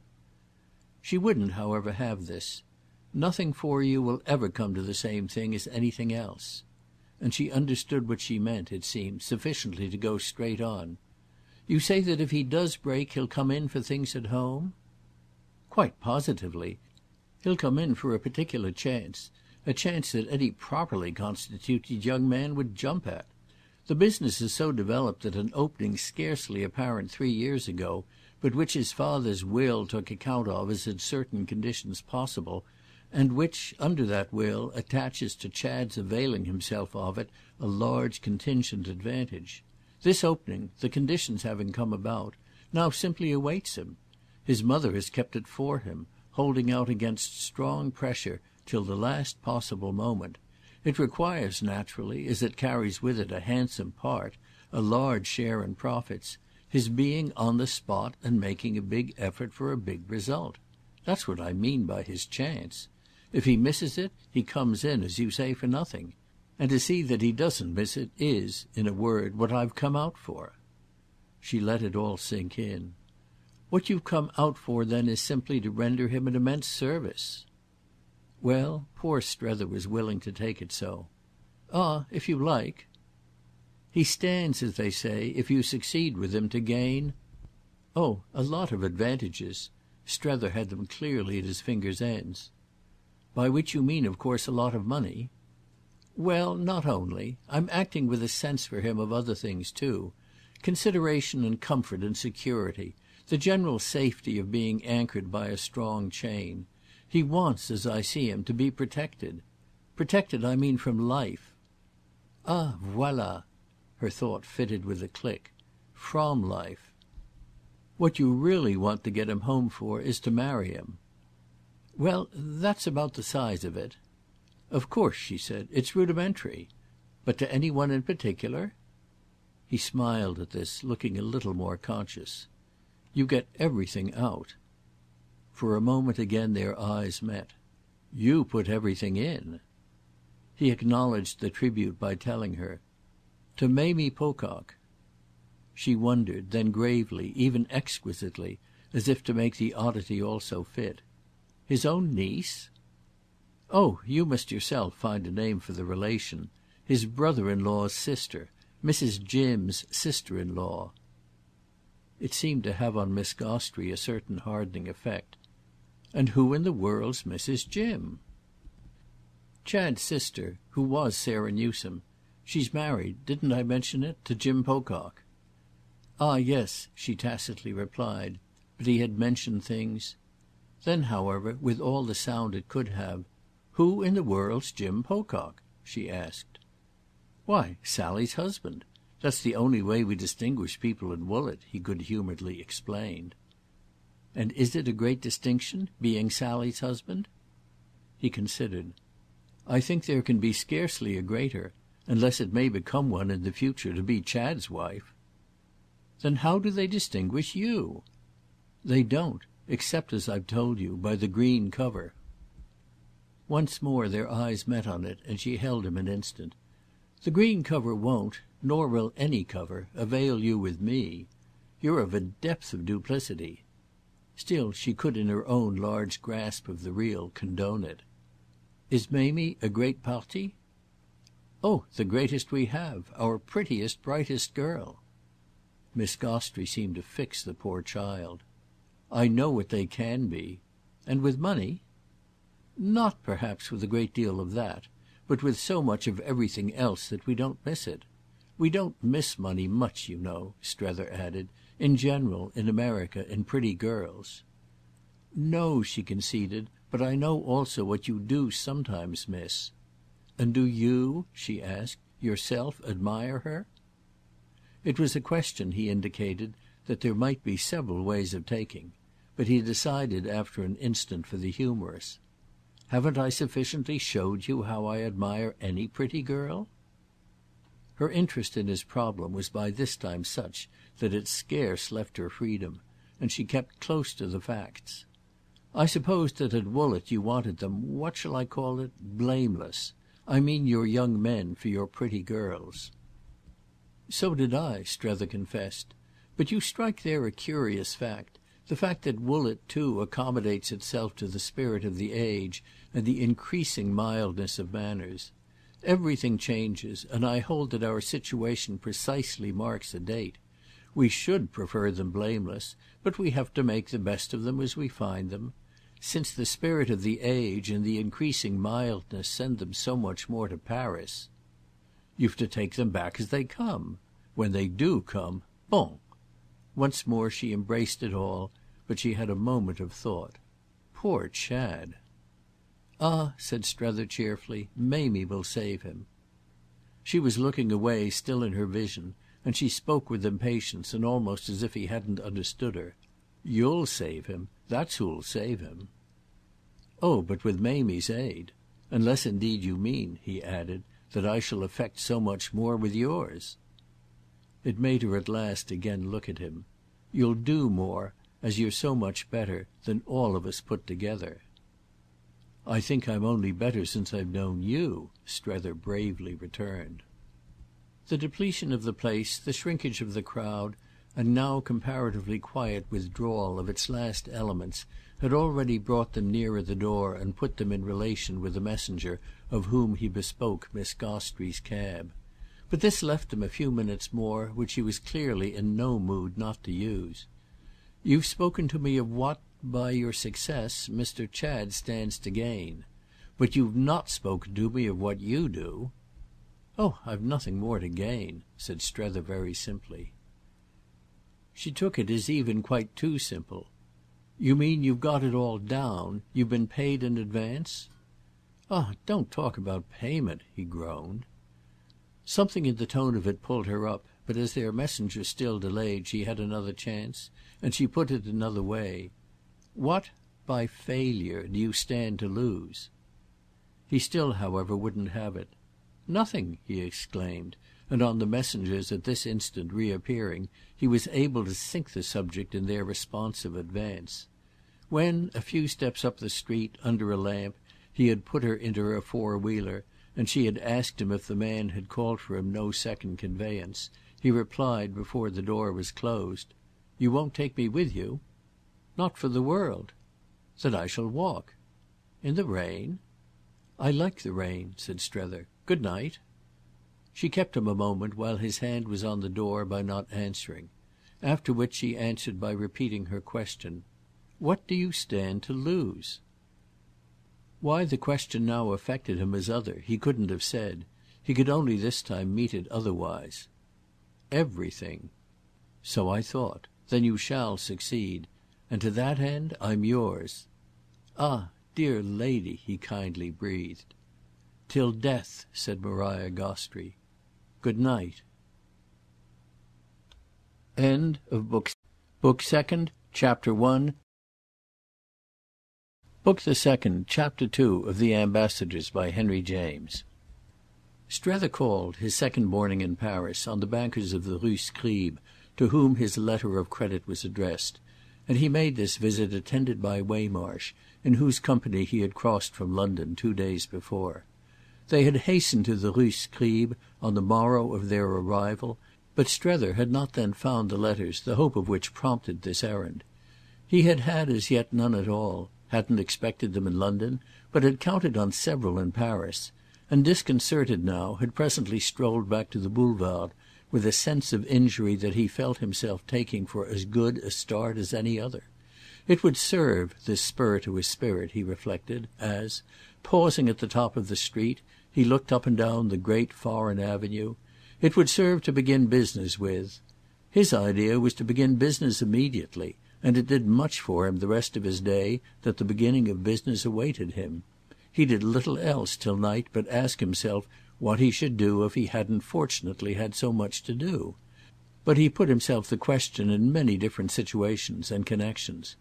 She wouldn't, however, have this. "Nothing for you will ever come to the same thing as anything else." And she understood what she meant, it seemed, sufficiently to go straight on. "You say that if he does break he'll come in for things at home?" "Quite positively. He'll come in for a particular chance, a chance that any properly constituted young man would jump at. The business is so developed that an opening scarcely apparent 3 years ago, but which his father's will took account of as at certain conditions possible, and which, under that will, attaches to Chad's availing himself of it a large contingent advantage. This opening, the conditions having come about, now simply awaits him. His mother has kept it for him, holding out against strong pressure till the last possible moment. It requires, naturally, as it carries with it a handsome part, a large share in profits, his being on the spot and making a big effort for a big result. That's what I mean by his chance. If he misses it, he comes in, as you say, for nothing. And to see that he doesn't miss it is, in a word, what I've come out for." She let it all sink in. "What you've come out for then is simply to render him an immense service." Well, poor Strether was willing to take it so. "Ah, if you like." "He stands, as they say, if you succeed with him, to gain—" "Oh, a lot of advantages." Strether had them clearly at his fingers' ends. "By which you mean of course a lot of money?" "Well, not only. I'm acting with a sense for him of other things too. Consideration and comfort and security, the general safety of being anchored by a strong chain. He wants, as I see him, to be protected. Protected, I mean, from life." "Ah, voilà!" Her thought fitted with a click. "From life." "What you really want to get him home for is to marry him." "Well, that's about the size of it." "Of course," she said, "it's rudimentary. But to any one in particular?" He smiled at this, looking a little more conscious. "You get everything out." For a moment again their eyes met. "You put everything in." He acknowledged the tribute by telling her. "To Mamie Pocock." She wondered, then gravely, even exquisitely, as if to make the oddity also fit. "His own niece?" "Oh, you must yourself find a name for the relation. His brother-in-law's sister. Mrs. Jim's sister-in-law." It seemed to have on Miss Gostrey a certain hardening effect. "And who in the world's Mrs. Jim?" "Chad's sister, who was Sarah Newsome. She's married, didn't I mention it, to Jim Pocock?" "Ah yes," she tacitly replied. But he had mentioned things. Then, however, with all the sound it could have, "Who in the world's Jim Pocock?" she asked. "Why, Sally's husband. That's the only way we distinguish people in Woollett," he good-humouredly explained. "And is it a great distinction, being Sally's husband?" He considered. "I think there can be scarcely a greater, unless it may become one in the future to be Chad's wife." "Then how do they distinguish you?" "They don't, except, as I've told you, by the green cover." Once more their eyes met on it, and she held him an instant. "The green cover won't, nor will any cover, avail you with me. You're of a depth of duplicity." Still she could in her own large grasp of the real condone it. "Is Mamie a great parti?" "Oh the greatest we have. Our prettiest brightest girl." Miss Gostrey seemed to fix the poor child. "I know what they can be. And with money?" "Not perhaps with a great deal of that, but with so much of everything else that we don't miss it. We don't miss money much, you know," Strether added, "in general, in America, in pretty girls." "No," she conceded, "but I know also what you do sometimes miss." "And do you," she asked, "yourself admire her?" It was a question, he indicated, that there might be several ways of taking; but he decided after an instant for the humorous. "Haven't I sufficiently showed you how I admire any pretty girl?" Her interest in his problem was by this time such that it scarce left her freedom, and she kept close to the facts. "I supposed that at Woollett you wanted them, what shall I call it, blameless. I mean your young men for your pretty girls." "So did I," Strether confessed. "But you strike there a curious fact. The fact that Woollett too accommodates itself to the spirit of the age and the increasing mildness of manners. Everything changes, and I hold that our situation precisely marks a date. We should prefer them blameless, but we have to make the best of them as we find them. Since the spirit of the age and the increasing mildness send them so much more to Paris." "You've to take them back as they come. When they do come, bon!" Once more she embraced it all, but she had a moment of thought. "Poor Chad!" "Ah," said Strether cheerfully, "Mamie will save him." She was looking away, still in her vision, and she spoke with impatience and almost as if he hadn't understood her. "You'll save him. That's who'll save him." "Oh but with Mamie's aid. Unless indeed you mean," he added, "that I shall effect so much more with yours." It made her at last again look at him. "You'll do more, as you're so much better, than all of us put together." "I think I'm only better since I've known you," Strether bravely returned. The depletion of the place, the shrinkage of the crowd, and now comparatively quiet withdrawal of its last elements had already brought them nearer the door and put them in relation with the messenger of whom he bespoke Miss Gostrey's cab. But this left him a few minutes more which he was clearly in no mood not to use. "You've spoken to me of what, by your success, Mr. Chad stands to gain. But you've not spoken to me of what you do." "Oh, I've nothing more to gain," said Strether very simply. She took it as even quite too simple. "You mean you've got it all down? You've been paid in advance?" "Ah, don't talk about payment," he groaned. Something in the tone of it pulled her up, but as their messenger still delayed she had another chance, and she put it another way. "What, by failure, do you stand to lose?" He still, however, wouldn't have it. "Nothing!" he exclaimed, and on the messenger's at this instant reappearing he was able to sink the subject in their responsive advance. When, a few steps up the street, under a lamp, he had put her into her four-wheeler, and she had asked him if the man had called for him no second conveyance, he replied before the door was closed, "You won't take me with you?" "Not for the world." "Then I shall walk." "In the rain?" "I like the rain," said Strether. "Good night." She kept him a moment while his hand was on the door by not answering; after which she answered by repeating her question. "What do you stand to lose?" Why the question now affected him as other he couldn't have said; he could only this time meet it otherwise. "Everything." "So I thought. Then you shall succeed. And to that end I'm yours." "Ah, dear lady," he kindly breathed. "Till death," said Maria Gostrey. "Good night." End of Book Second, Chapter 1. Book the Second, Chapter 2 of The Ambassadors by Henry James. Strether called, his second morning in Paris, on the bankers of the Rue Scribe, to whom his letter of credit was addressed, and he made this visit attended by Waymarsh, in whose company he had crossed from London 2 days before. They had hastened to the Rue Scribe on the morrow of their arrival, but Strether had not then found the letters, the hope of which prompted this errand. He had had as yet none at all, hadn't expected them in London, but had counted on several in Paris, and disconcerted now had presently strolled back to the Boulevard with a sense of injury that he felt himself taking for as good a start as any other. It would serve, this spur to his spirit, he reflected, as, pausing at the top of the street, he looked up and down the great foreign avenue. It would serve to begin business with. His idea was to begin business immediately, and it did much for him the rest of his day that the beginning of business awaited him. He did little else till night but ask himself what he should do if he hadn't fortunately had so much to do. But he put himself the question in many different situations and connections.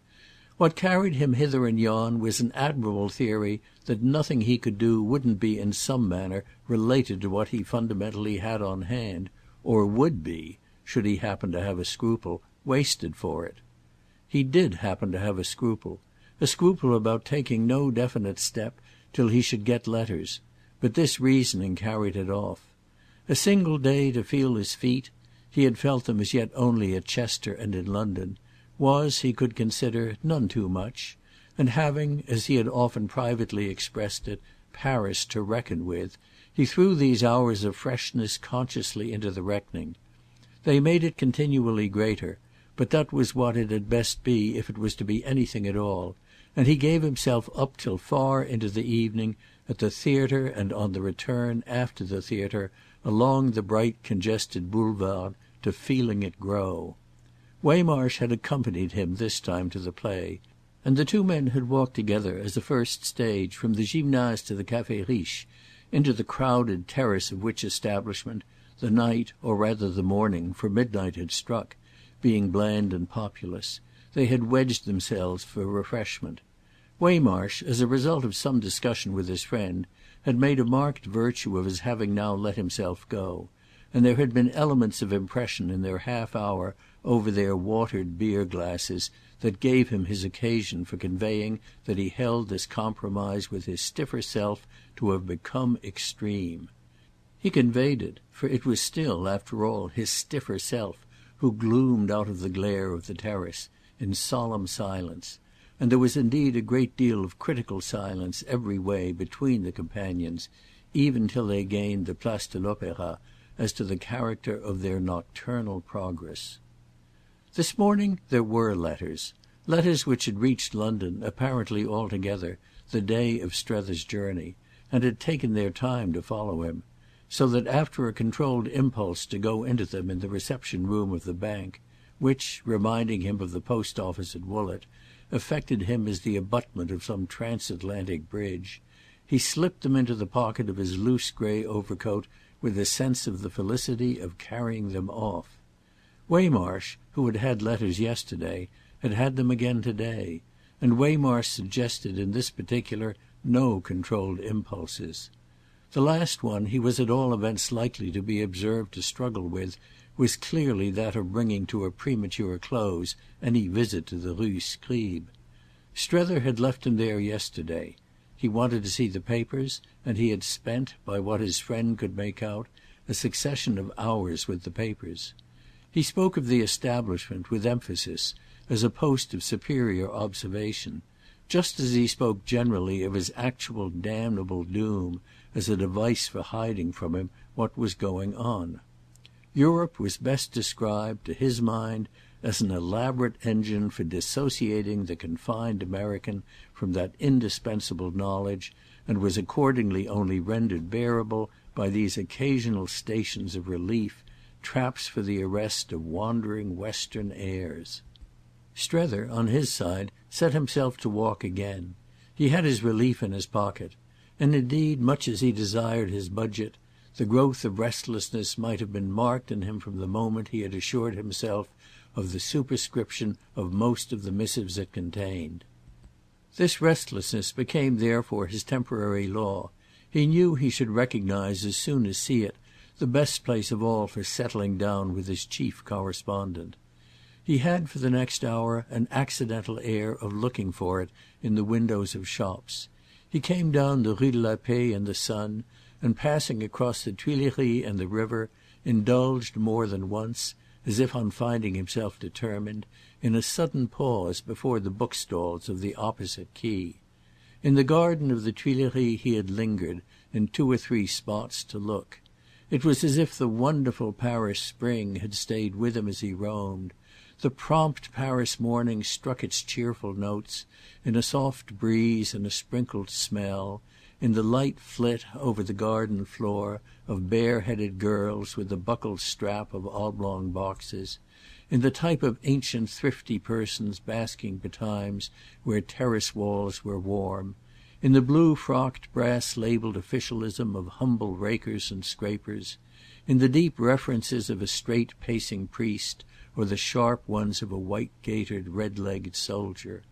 What carried him hither and yon was an admirable theory that nothing he could do wouldn't be in some manner related to what he fundamentally had on hand, or would be, should he happen to have a scruple, wasted for it. He did happen to have a scruple about taking no definite step till he should get letters, but this reasoning carried it off. A single day to feel his feet—he had felt them as yet only at Chester and in London—was, he could consider, none too much, and having, as he had often privately expressed it, Paris to reckon with, he threw these hours of freshness consciously into the reckoning. They made it continually greater, but that was what it had best be if it was to be anything at all, and he gave himself up till far into the evening, at the theatre and on the return, after the theatre, along the bright congested boulevard, to feeling it grow. Waymarsh had accompanied him this time to the play, and the two men had walked together as a first stage from the Gymnase to the Café Riche, into the crowded terrace of which establishment, the night, or rather the morning, for midnight had struck, being bland and populous, they had wedged themselves for refreshment. Waymarsh, as a result of some discussion with his friend, had made a marked virtue of his having now let himself go, and there had been elements of impression in their half hour over their watered beer glasses that gave him his occasion for conveying that he held this compromise with his stiffer self to have become extreme. He conveyed it, for it was still, after all, his stiffer self who gloomed out of the glare of the terrace in solemn silence, and there was indeed a great deal of critical silence every way between the companions, even till they gained the Place de l'Opéra, as to the character of their nocturnal progress. This morning there were letters which had reached London, apparently all together, the day of Strether's journey, and had taken their time to follow him, so that after a controlled impulse to go into them in the reception room of the bank, which, reminding him of the post office at Woollett, affected him as the abutment of some transatlantic bridge, he slipped them into the pocket of his loose grey overcoat with a sense of the felicity of carrying them off. Waymarsh, who had had letters yesterday, had had them again today, and Waymarsh suggested in this particular no controlled impulses. The last one he was at all events likely to be observed to struggle with was clearly that of bringing to a premature close any visit to the Rue Scribe. Strether had left him there yesterday. He wanted to see the papers, and he had spent, by what his friend could make out, a succession of hours with the papers. He spoke of the establishment, with emphasis, as a post of superior observation, just as he spoke generally of his actual damnable doom as a device for hiding from him what was going on. Europe was best described, to his mind, as an elaborate engine for dissociating the confined American from that indispensable knowledge, and was accordingly only rendered bearable by these occasional stations of relief, traps for the arrest of wandering Western airs. Strether, on his side, set himself to walk again. He had his relief in his pocket, and indeed, much as he desired his budget, the growth of restlessness might have been marked in him from the moment he had assured himself of the superscription of most of the missives it contained. This restlessness became therefore his temporary law. He knew he should recognise as soon as see it the best place of all for settling down with his chief correspondent. He had for the next hour an accidental air of looking for it in the windows of shops. He came down the Rue de la Paix in the sun, and passing across the Tuileries and the river, indulged more than once, as if on finding himself determined, in a sudden pause before the bookstalls of the opposite quay. In the garden of the Tuileries he had lingered, in 2 or 3 spots, to look. It was as if the wonderful Paris spring had stayed with him as he roamed. The prompt Paris morning struck its cheerful notes, in a soft breeze and a sprinkled smell, in the light flit, over the garden floor, of bare-headed girls with the buckled strap of oblong boxes, in the type of ancient thrifty persons basking betimes where terrace walls were warm, in the blue-frocked brass-labelled officialism of humble rakers and scrapers, in the deep references of a straight-pacing priest, or the sharp ones of a white-gaitered, red-legged soldier.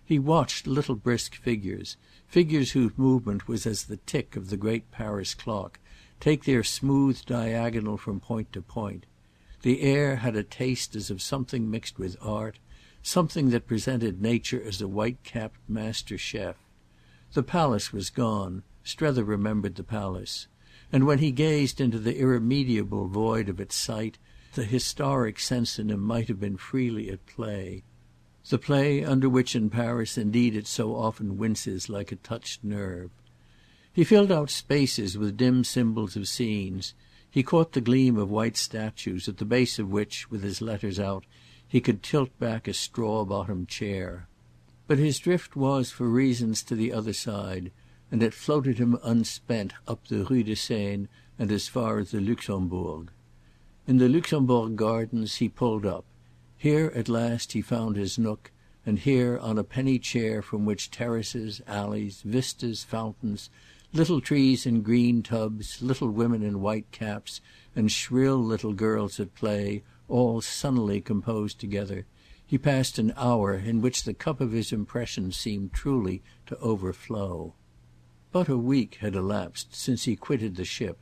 He watched little brisk figures whose movement was as the tick of the great Paris clock, take their smooth diagonal from point to point. The air had a taste as of something mixed with art, something that presented nature as a white-capped master chef. The palace was gone. Strether remembered the palace, and when he gazed into the irremediable void of its site, the historic sense in him might have been freely at play. The play under which in Paris indeed it so often winces like a touched nerve. He filled out spaces with dim symbols of scenes. He caught the gleam of white statues, at the base of which, with his letters out, he could tilt back a straw-bottomed chair. But his drift was, for reasons, to the other side, and it floated him unspent up the Rue de Seine and as far as the Luxembourg. In the Luxembourg Gardens he pulled up. Here at last he found his nook, and here, on a penny chair from which terraces, alleys, vistas, fountains, little trees in green tubs, little women in white caps, and shrill little girls at play, all sunnily composed together, he passed an hour in which the cup of his impressions seemed truly to overflow. But a week had elapsed since he quitted the ship,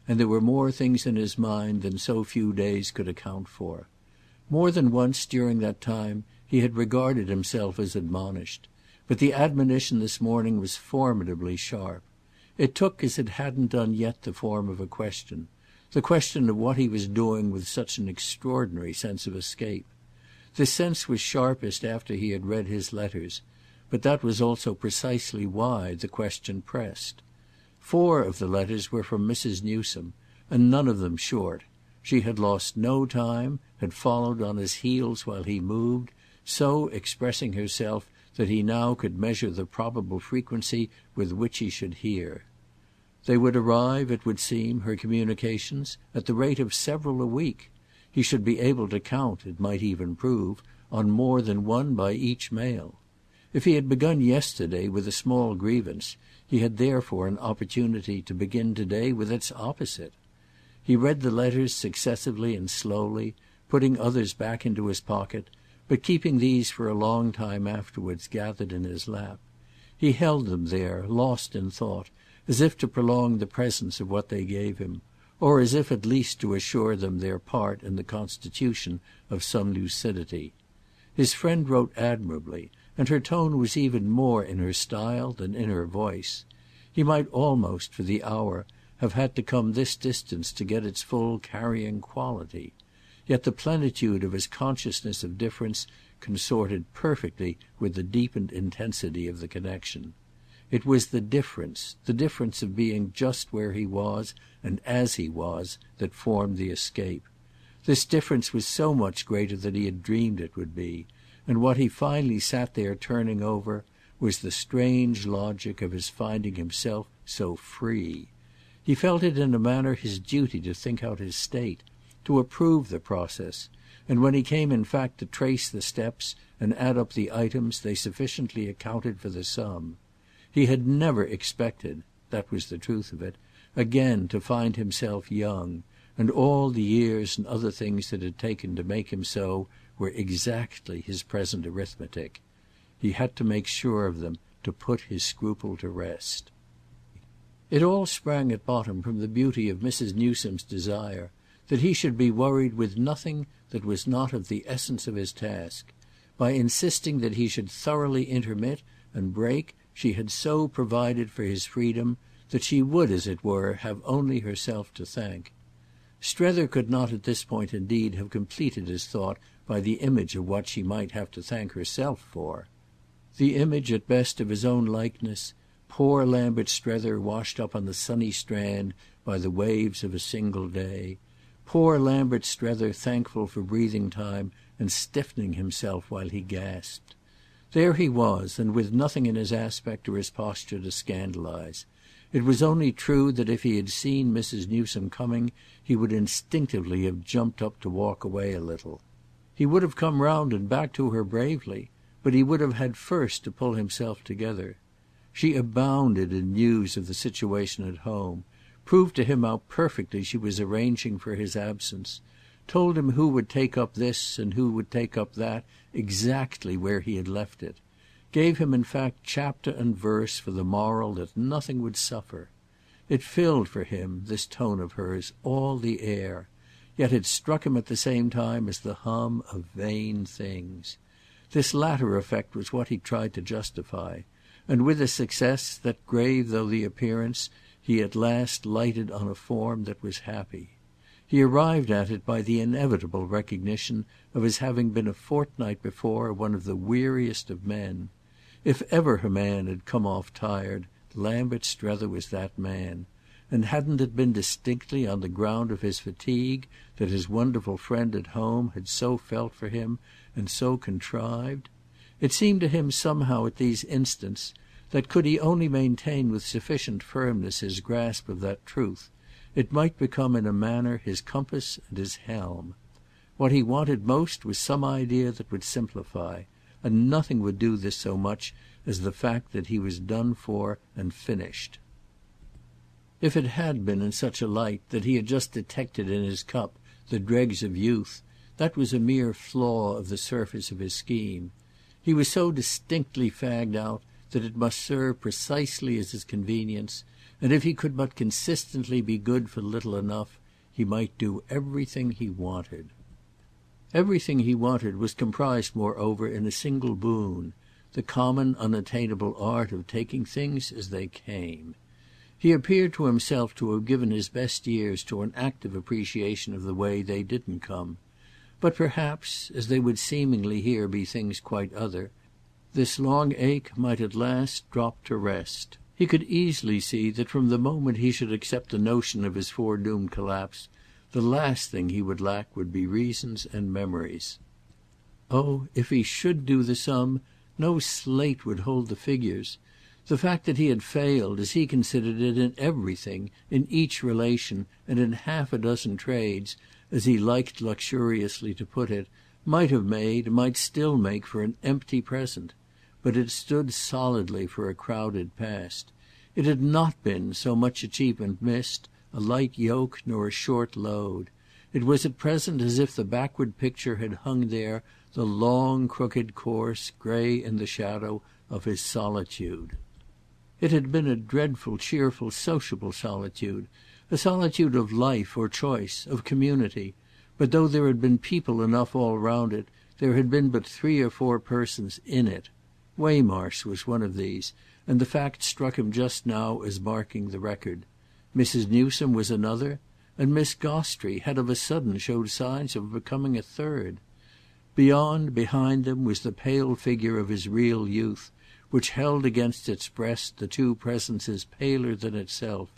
and there were more things in his mind than so few days could account for. More than once during that time he had regarded himself as admonished, but the admonition this morning was formidably sharp. It took as it hadn't done yet the form of a question, the question of what he was doing with such an extraordinary sense of escape. This sense was sharpest after he had read his letters, but that was also precisely why the question pressed. 4 of the letters were from Mrs. Newsome, and none of them short. She had lost no time, had followed on his heels while he moved, so expressing herself that he now could measure the probable frequency with which he should hear. They would arrive, it would seem, her communications, at the rate of several a week. He should be able to count, it might even prove, on more than one by each mail. If he had begun yesterday with a small grievance, he had therefore an opportunity to begin to-day with its opposite. He read the letters successively and slowly, putting others back into his pocket, but keeping these for a long time afterwards gathered in his lap. He held them there, lost in thought, as if to prolong the presence of what they gave him, or as if at least to assure them their part in the constitution of some lucidity. His friend wrote admirably, and her tone was even more in her style than in her voice. He might almost, for the hour, have had to come this distance to get its full carrying quality. Yet the plenitude of his consciousness of difference consorted perfectly with the deepened intensity of the connection. It was the difference of being just where he was and as he was, that formed the escape. This difference was so much greater than he had dreamed it would be, and what he finally sat there turning over was the strange logic of his finding himself so free. He felt it in a manner his duty to think out his state, to approve the process, and when he came in fact to trace the steps and add up the items they sufficiently accounted for the sum. He had never expected, that was the truth of it, again to find himself young, and all the years and other things that had taken to make him so were exactly his present arithmetic. He had to make sure of them to put his scruple to rest. It all sprang at bottom from the beauty of Mrs. Newsome's desire that he should be worried with nothing that was not of the essence of his task. By insisting that he should thoroughly intermit and break, she had so provided for his freedom that she would, as it were, have only herself to thank. Strether could not at this point indeed have completed his thought by the image of what she might have to thank herself for. The image at best of his own likeness, poor Lambert Strether washed up on the sunny strand by the waves of a single day, poor Lambert Strether thankful for breathing time and stiffening himself while he gasped. There he was, and with nothing in his aspect or his posture to scandalize. It was only true that if he had seen Mrs. Newsome coming he would instinctively have jumped up to walk away a little. He would have come round and back to her bravely, but he would have had first to pull himself together. She abounded in news of the situation at home, proved to him how perfectly she was arranging for his absence, told him who would take up this and who would take up that exactly where he had left it, gave him in fact chapter and verse for the moral that nothing would suffer. It filled for him, this tone of hers, all the air, yet it struck him at the same time as the hum of vain things. This latter effect was what he tried to justify, and with a success that, grave though the appearance, he at last lighted on a form that was happy. He arrived at it by the inevitable recognition of his having been a fortnight before one of the weariest of men. If ever a man had come off tired, Lambert Strether was that man, and hadn't it been distinctly on the ground of his fatigue that his wonderful friend at home had so felt for him and so contrived? It seemed to him somehow at these instants that could he only maintain with sufficient firmness his grasp of that truth, it might become in a manner his compass and his helm. What he wanted most was some idea that would simplify, and nothing would do this so much as the fact that he was done for and finished. If it had been in such a light that he had just detected in his cup the dregs of youth, that was a mere flaw of the surface of his scheme. He was so distinctly fagged out that it must serve precisely as his convenience, and if he could but consistently be good for little enough, he might do everything he wanted. Everything he wanted was comprised moreover in a single boon, the common unattainable art of taking things as they came. He appeared to himself to have given his best years to an active appreciation of the way they didn't come. But perhaps, as they would seemingly here be things quite other, this long ache might at last drop to rest. He could easily see that from the moment he should accept the notion of his foredoomed collapse, the last thing he would lack would be reasons and memories. Oh, if he should do the sum, no slate would hold the figures. The fact that he had failed, as he considered it, in everything, in each relation, and in half a dozen trades, as he liked luxuriously to put it, might have made, might still make for an empty present. But it stood solidly for a crowded past. It had not been, so much achievement missed, a light yoke nor a short load. It was at present as if the backward picture had hung there, the long crooked course, grey in the shadow, of his solitude. It had been a dreadful, cheerful, sociable solitude, a solitude of life or choice, of community, but though there had been people enough all round it, there had been but 3 or 4 persons in it. Waymarsh was one of these, and the fact struck him just now as marking the record. Mrs. Newsome was another, and Miss Gostrey had of a sudden showed signs of becoming a third. Beyond, behind them, was the pale figure of his real youth, which held against its breast the 2 presences paler than itself,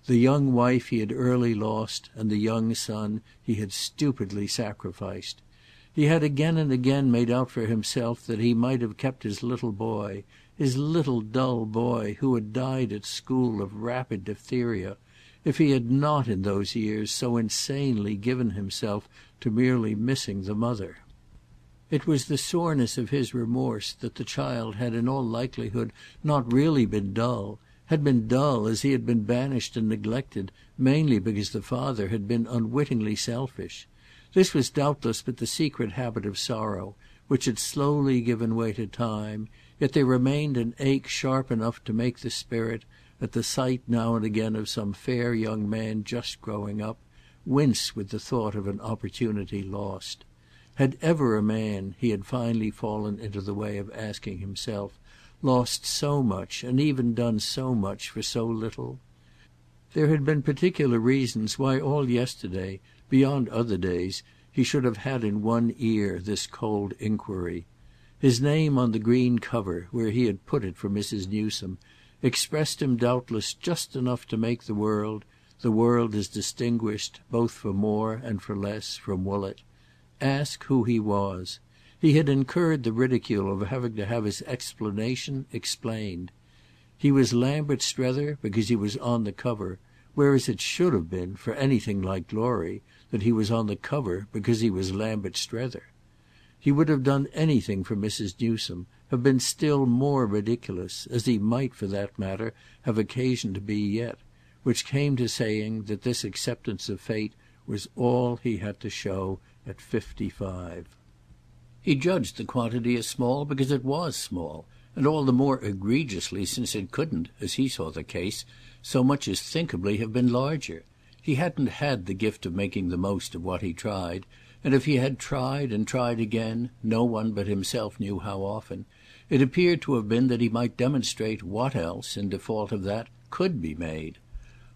the young wife he had early lost and the young son he had stupidly sacrificed. He had again and again made out for himself that he might have kept his little boy, his little dull boy who had died at school of rapid diphtheria, if he had not in those years so insanely given himself to merely missing the mother. It was the soreness of his remorse that the child had in all likelihood not really been dull, had been dull as he had been banished and neglected, mainly because the father had been unwittingly selfish. This was doubtless but the secret habit of sorrow, which had slowly given way to time, yet there remained an ache sharp enough to make the spirit, at the sight now and again of some fair young man just growing up, wince with the thought of an opportunity lost. Had ever a man, he had finally fallen into the way of asking himself, lost so much and even done so much for so little? There had been particular reasons why all yesterday, beyond other days, he should have had in one ear this cold inquiry. His name on the green cover, where he had put it for Mrs. Newsome, expressed him doubtless just enough to make the world as distinguished, both for more and for less, from Woollett, ask who he was. He had incurred the ridicule of having to have his explanation explained. He was Lambert Strether because he was on the cover, whereas it should have been, for anything like glory, that he was on the cover because he was Lambert Strether. He would have done anything for Mrs. Newsome, have been still more ridiculous, as he might, for that matter, have occasion to be yet, which came to saying that this acceptance of fate was all he had to show at 55. He judged the quantity as small because it was small, and all the more egregiously since it couldn't, as he saw the case, so much as thinkably have been larger. He hadn't had the gift of making the most of what he tried, and if he had tried and tried again, no one but himself knew how often, it appeared to have been that he might demonstrate what else, in default of that, could be made.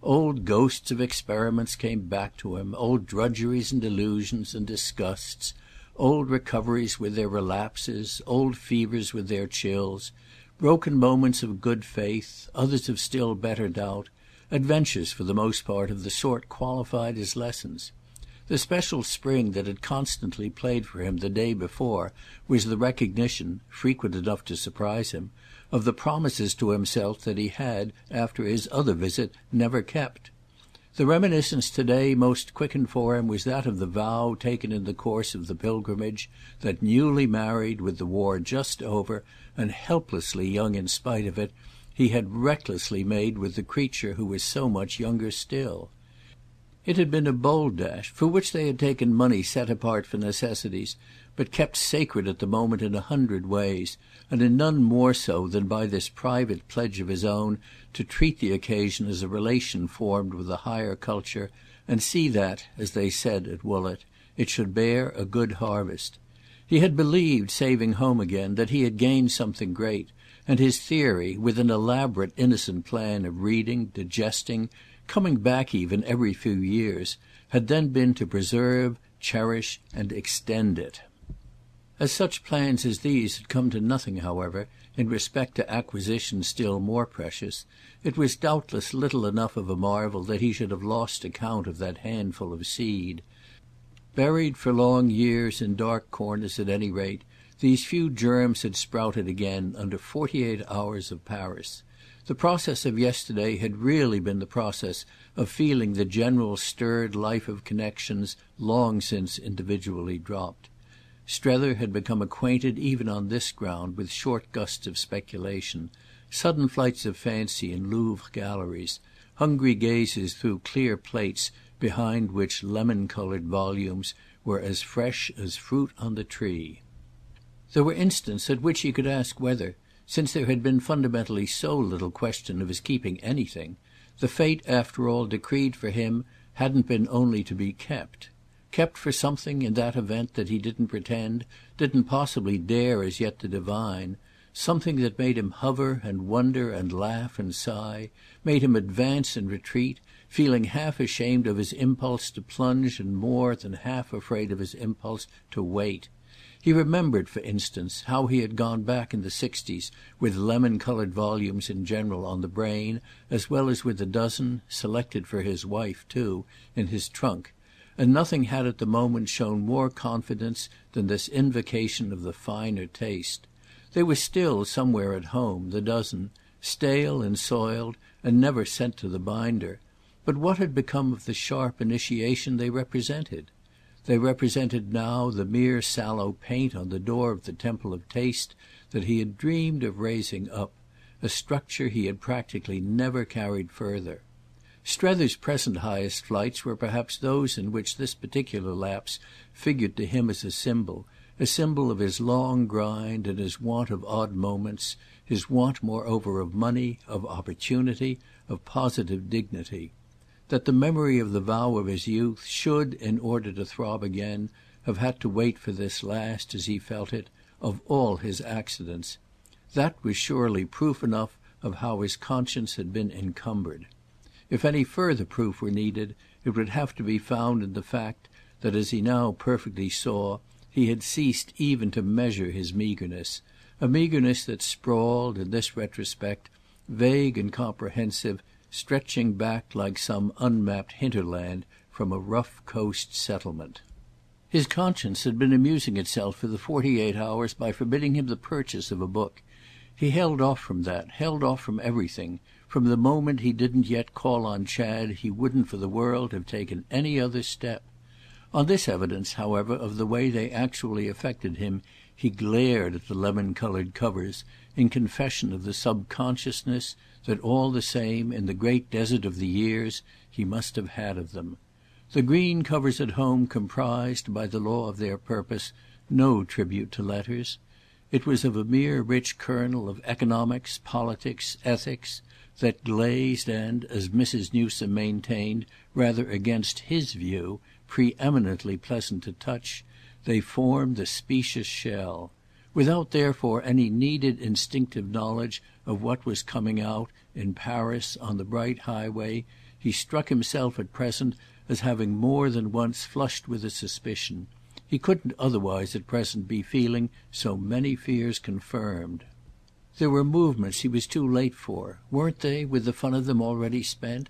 Old ghosts of experiments came back to him, old drudgeries and delusions and disgusts, old recoveries with their relapses, old fevers with their chills, broken moments of good faith, others of still better doubt, adventures for the most part of the sort qualified as lessons. The special spring that had constantly played for him the day before was the recognition, frequent enough to surprise him, of the promises to himself that he had, after his other visit, never kept. The reminiscence to-day most quickened for him was that of the vow taken in the course of the pilgrimage that, newly married, with the war just over, and helplessly young in spite of it, he had recklessly made with the creature who was so much younger still. It had been a bold dash, for which they had taken money set apart for necessities, but kept sacred at the moment in 100 ways, and in none more so than by this private pledge of his own to treat the occasion as a relation formed with a higher culture, and see that, as they said at Woollett, it should bear a good harvest. He had believed, saving home again, that he had gained something great, and his theory, with an elaborate innocent plan of reading, digesting, coming back even every few years, had then been to preserve, cherish, and extend it. As such plans as these had come to nothing, however, in respect to acquisitions still more precious, it was doubtless little enough of a marvel that he should have lost account of that handful of seed. Buried for long years in dark corners at any rate, these few germs had sprouted again under 48 hours of Paris. The process of yesterday had really been the process of feeling the general stirred life of connections long since individually dropped. Strether had become acquainted even on this ground with short gusts of speculation, sudden flights of fancy in Louvre galleries, hungry gazes through clear plates behind which lemon-coloured volumes were as fresh as fruit on the tree. There were instants at which he could ask whether, since there had been fundamentally so little question of his keeping anything, the fate after all decreed for him hadn't been only to be kept. Kept for something, in that event, that he didn't pretend, didn't possibly dare as yet to divine, something that made him hover and wonder and laugh and sigh, made him advance and retreat, feeling half ashamed of his impulse to plunge and more than half afraid of his impulse to wait. He remembered, for instance, how he had gone back in the 60s with lemon-coloured volumes in general on the brain, as well as with a dozen, selected for his wife too, in his trunk, and nothing had at the moment shown more confidence than this invocation of the finer taste. They were still somewhere at home, the dozen, stale and soiled and never sent to the binder, but what had become of the sharp initiation they represented? They represented now the mere sallow paint on the door of the temple of taste that he had dreamed of raising up, a structure he had practically never carried further. Strether's present highest flights were perhaps those in which this particular lapse figured to him as a symbol of his long grind and his want of odd moments, his want moreover of money, of opportunity, of positive dignity. That the memory of the vow of his youth should, in order to throb again, have had to wait for this last, as he felt it, of all his accidents, that was surely proof enough of how his conscience had been encumbered. If any further proof were needed, it would have to be found in the fact that, as he now perfectly saw, he had ceased even to measure his meagreness, a meagreness that sprawled, in this retrospect, vague and comprehensive, stretching back like some unmapped hinterland from a rough coast settlement. His conscience had been amusing itself for the 48 hours by forbidding him the purchase of a book. He held off from that, held off from everything. From the moment he didn't yet call on Chad he wouldn't for the world have taken any other step. On this evidence, however, of the way they actually affected him, he glared at the lemon-coloured covers, in confession of the subconsciousness that, all the same, in the great desert of the years, he must have had of them. The green covers at home comprised, by the law of their purpose, no tribute to letters. It was of a mere rich kernel of economics, politics, ethics, that glazed and, as Mrs. Newsome maintained, rather against his view, preeminently pleasant to touch, they formed the specious shell. Without therefore any needed instinctive knowledge of what was coming out, in Paris, on the bright highway, he struck himself at present as having more than once flushed with a suspicion. He couldn't otherwise at present be feeling so many fears confirmed. There were movements he was too late for, weren't they, with the fun of them already spent?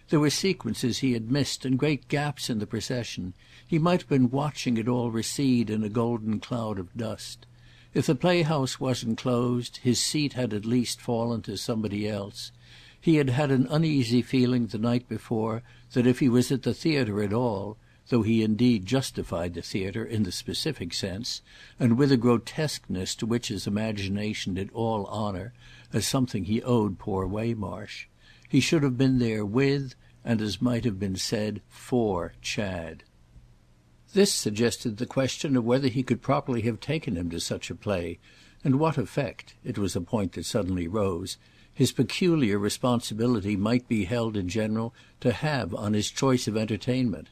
There were sequences he had missed and great gaps in the procession. He might have been watching it all recede in a golden cloud of dust. If the playhouse wasn't closed, his seat had at least fallen to somebody else. He had had an uneasy feeling the night before that if he was at the theatre at all, though he indeed justified the theatre in the specific sense, and with a grotesqueness to which his imagination did all honour, as something he owed poor Waymarsh, he should have been there with, and, as might have been said, for Chad. This suggested the question of whether he could properly have taken him to such a play, and what effect—it was a point that suddenly rose—his peculiar responsibility might be held in general to have on his choice of entertainment.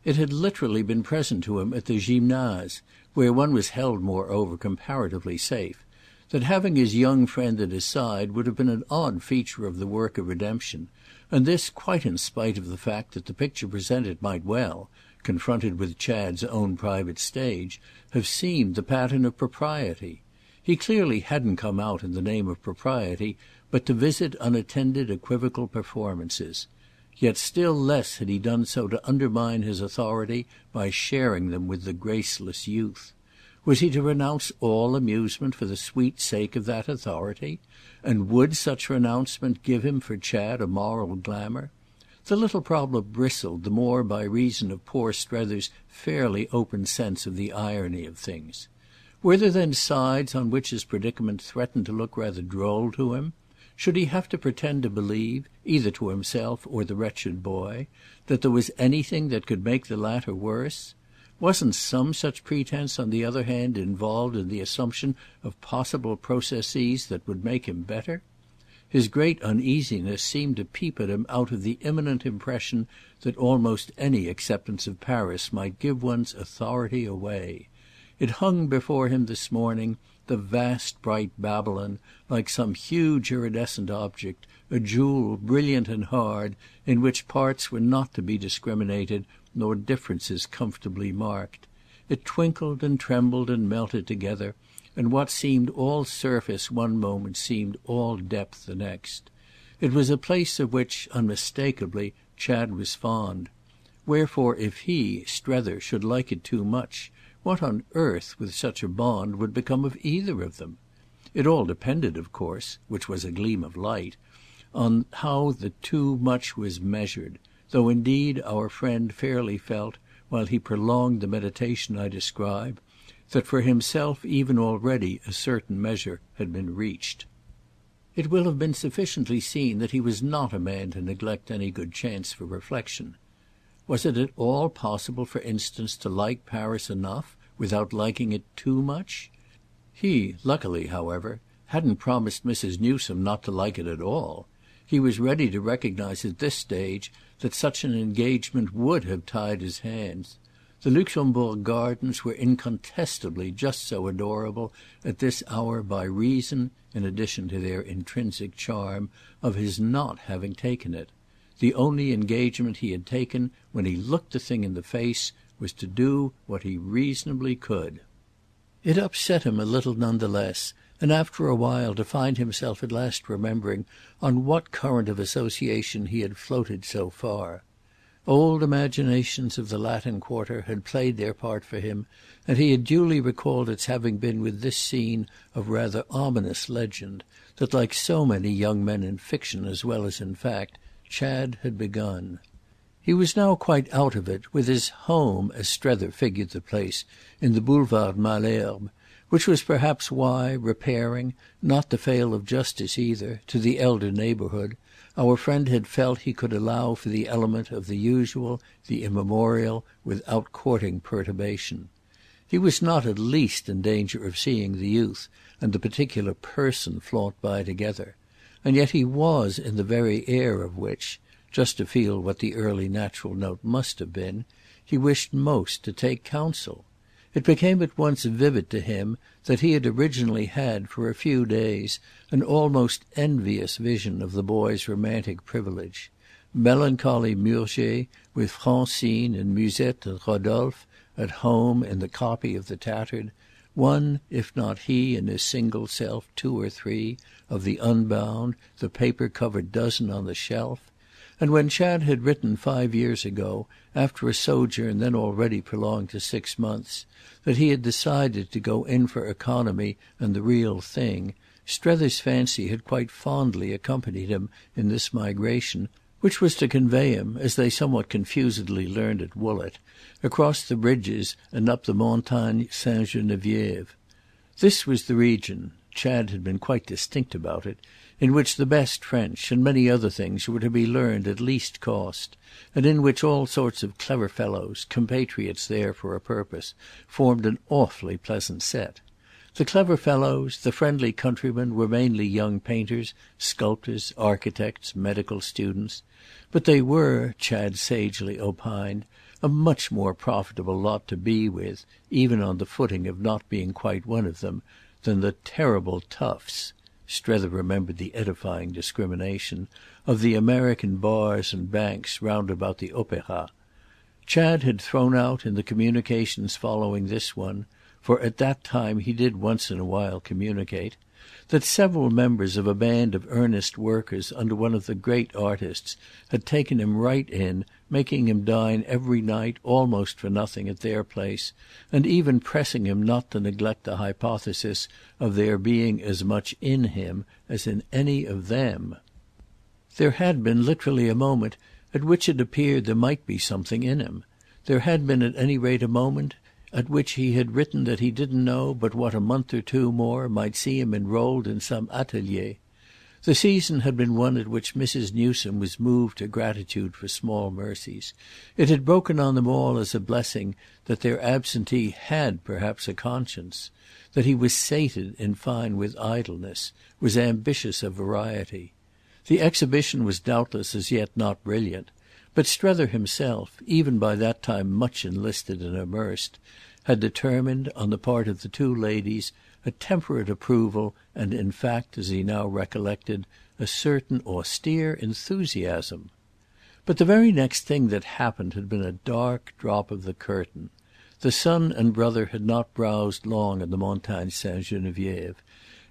It had literally been present to him at the Gymnase, where one was held moreover comparatively safe, that having his young friend at his side would have been an odd feature of the work of redemption, and this quite in spite of the fact that the picture presented might well, confronted with Chad's own private stage, have seemed the pattern of propriety. He clearly hadn't come out in the name of propriety but to visit unattended equivocal performances. Yet still less had he done so to undermine his authority by sharing them with the graceless youth. Was he to renounce all amusement for the sweet sake of that authority? And would such renouncement give him for Chad a moral glamour? The little problem bristled the more by reason of poor Strether's fairly open sense of the irony of things. Were there then sides on which his predicament threatened to look rather droll to him? Should he have to pretend to believe, either to himself or the wretched boy, that there was anything that could make the latter worse? Wasn't some such pretence, on the other hand, involved in the assumption of possible processes that would make him better? His great uneasiness seemed to peep at him out of the imminent impression that almost any acceptance of Paris might give one's authority away. It hung before him this morning, the vast bright Babylon, like some huge iridescent object, a jewel brilliant and hard, in which parts were not to be discriminated nor differences comfortably marked. It twinkled and trembled and melted together, and what seemed all surface one moment seemed all depth the next. It was a place of which, unmistakably, Chad was fond. Wherefore if he, Strether, should like it too much, what on earth, with such a bond, would become of either of them? It all depended, of course, which was a gleam of light, on how the too much was measured, though indeed our friend fairly felt, while he prolonged the meditation I describe, that for himself even already a certain measure had been reached. It will have been sufficiently seen that he was not a man to neglect any good chance for reflection. Was it at all possible, for instance, to like Paris enough without liking it too much? He, luckily, however, hadn't promised Mrs. Newsome not to like it at all. He was ready to recognise at this stage that such an engagement would have tied his hands. The Luxembourg Gardens were incontestably just so adorable at this hour by reason, in addition to their intrinsic charm, of his not having taken it. The only engagement he had taken, when he looked the thing in the face, was to do what he reasonably could. It upset him a little none the less, and after a while to find himself at last remembering on what current of association he had floated so far. Old imaginations of the Latin Quarter had played their part for him, and he had duly recalled its having been with this scene of rather ominous legend that, like so many young men in fiction as well as in fact, Chad had begun. He was now quite out of it, with his home, as Strether figured the place, in the Boulevard Malesherbes, which was perhaps why, repairing, not to fail of justice either, to the elder neighbourhood, our friend had felt he could allow for the element of the usual, the immemorial, without courting perturbation. He was not at least in danger of seeing the youth and the particular person flaunt by together, and yet he was in the very air of which, just to feel what the early natural note must have been, he wished most to take counsel. It became at once vivid to him that he had originally had, for a few days, an almost envious vision of the boy's romantic privilege. Melancholy Murger, with Francine and Musette and Rodolphe at home in the copy of the tattered, one, if not he in his single self, two or three, of the unbound, the paper-covered dozen on the shelf. And when Chad had written 5 years ago, after a sojourn then already prolonged to 6 months, that he had decided to go in for economy and the real thing, Strether's fancy had quite fondly accompanied him in this migration, which was to convey him, as they somewhat confusedly learned at Woollett, across the bridges and up the Montagne Sainte-Geneviève. This was the region. Chad had been quite distinct about it, in which the best French and many other things were to be learned at least cost, and in which all sorts of clever fellows, compatriots there for a purpose, formed an awfully pleasant set. The clever fellows, the friendly countrymen, were mainly young painters, sculptors, architects, medical students; but they were, Chad sagely opined, a much more profitable lot to be with, even on the footing of not being quite one of them, than the terrible toughs (Strether remembered the edifying discrimination) of the American bars and banks round about the Opéra. Chad had thrown out, in the communications following this one, for at that time he did once in a while communicate, that several members of a band of earnest workers under one of the great artists had taken him right in, making him dine every night almost for nothing at their place, and even pressing him not to neglect the hypothesis of there being as much in him as in any of them. There had been literally a moment at which it appeared there might be something in him. There had been at any rate a moment at which he had written that he didn't know but what a month or two more might see him enrolled in some atelier. The season had been one at which Mrs. Newsome was moved to gratitude for small mercies. It had broken on them all as a blessing that their absentee had perhaps a conscience, that he was sated, in fine, with idleness, was ambitious of variety. The exhibition was doubtless as yet not brilliant, but Strether himself, even by that time much enlisted and immersed, had determined, on the part of the two ladies, a temperate approval and in fact, as he now recollected, a certain austere enthusiasm. But the very next thing that happened had been a dark drop of the curtain. The son and brother had not browsed long on the Montagne Sainte-Geneviève,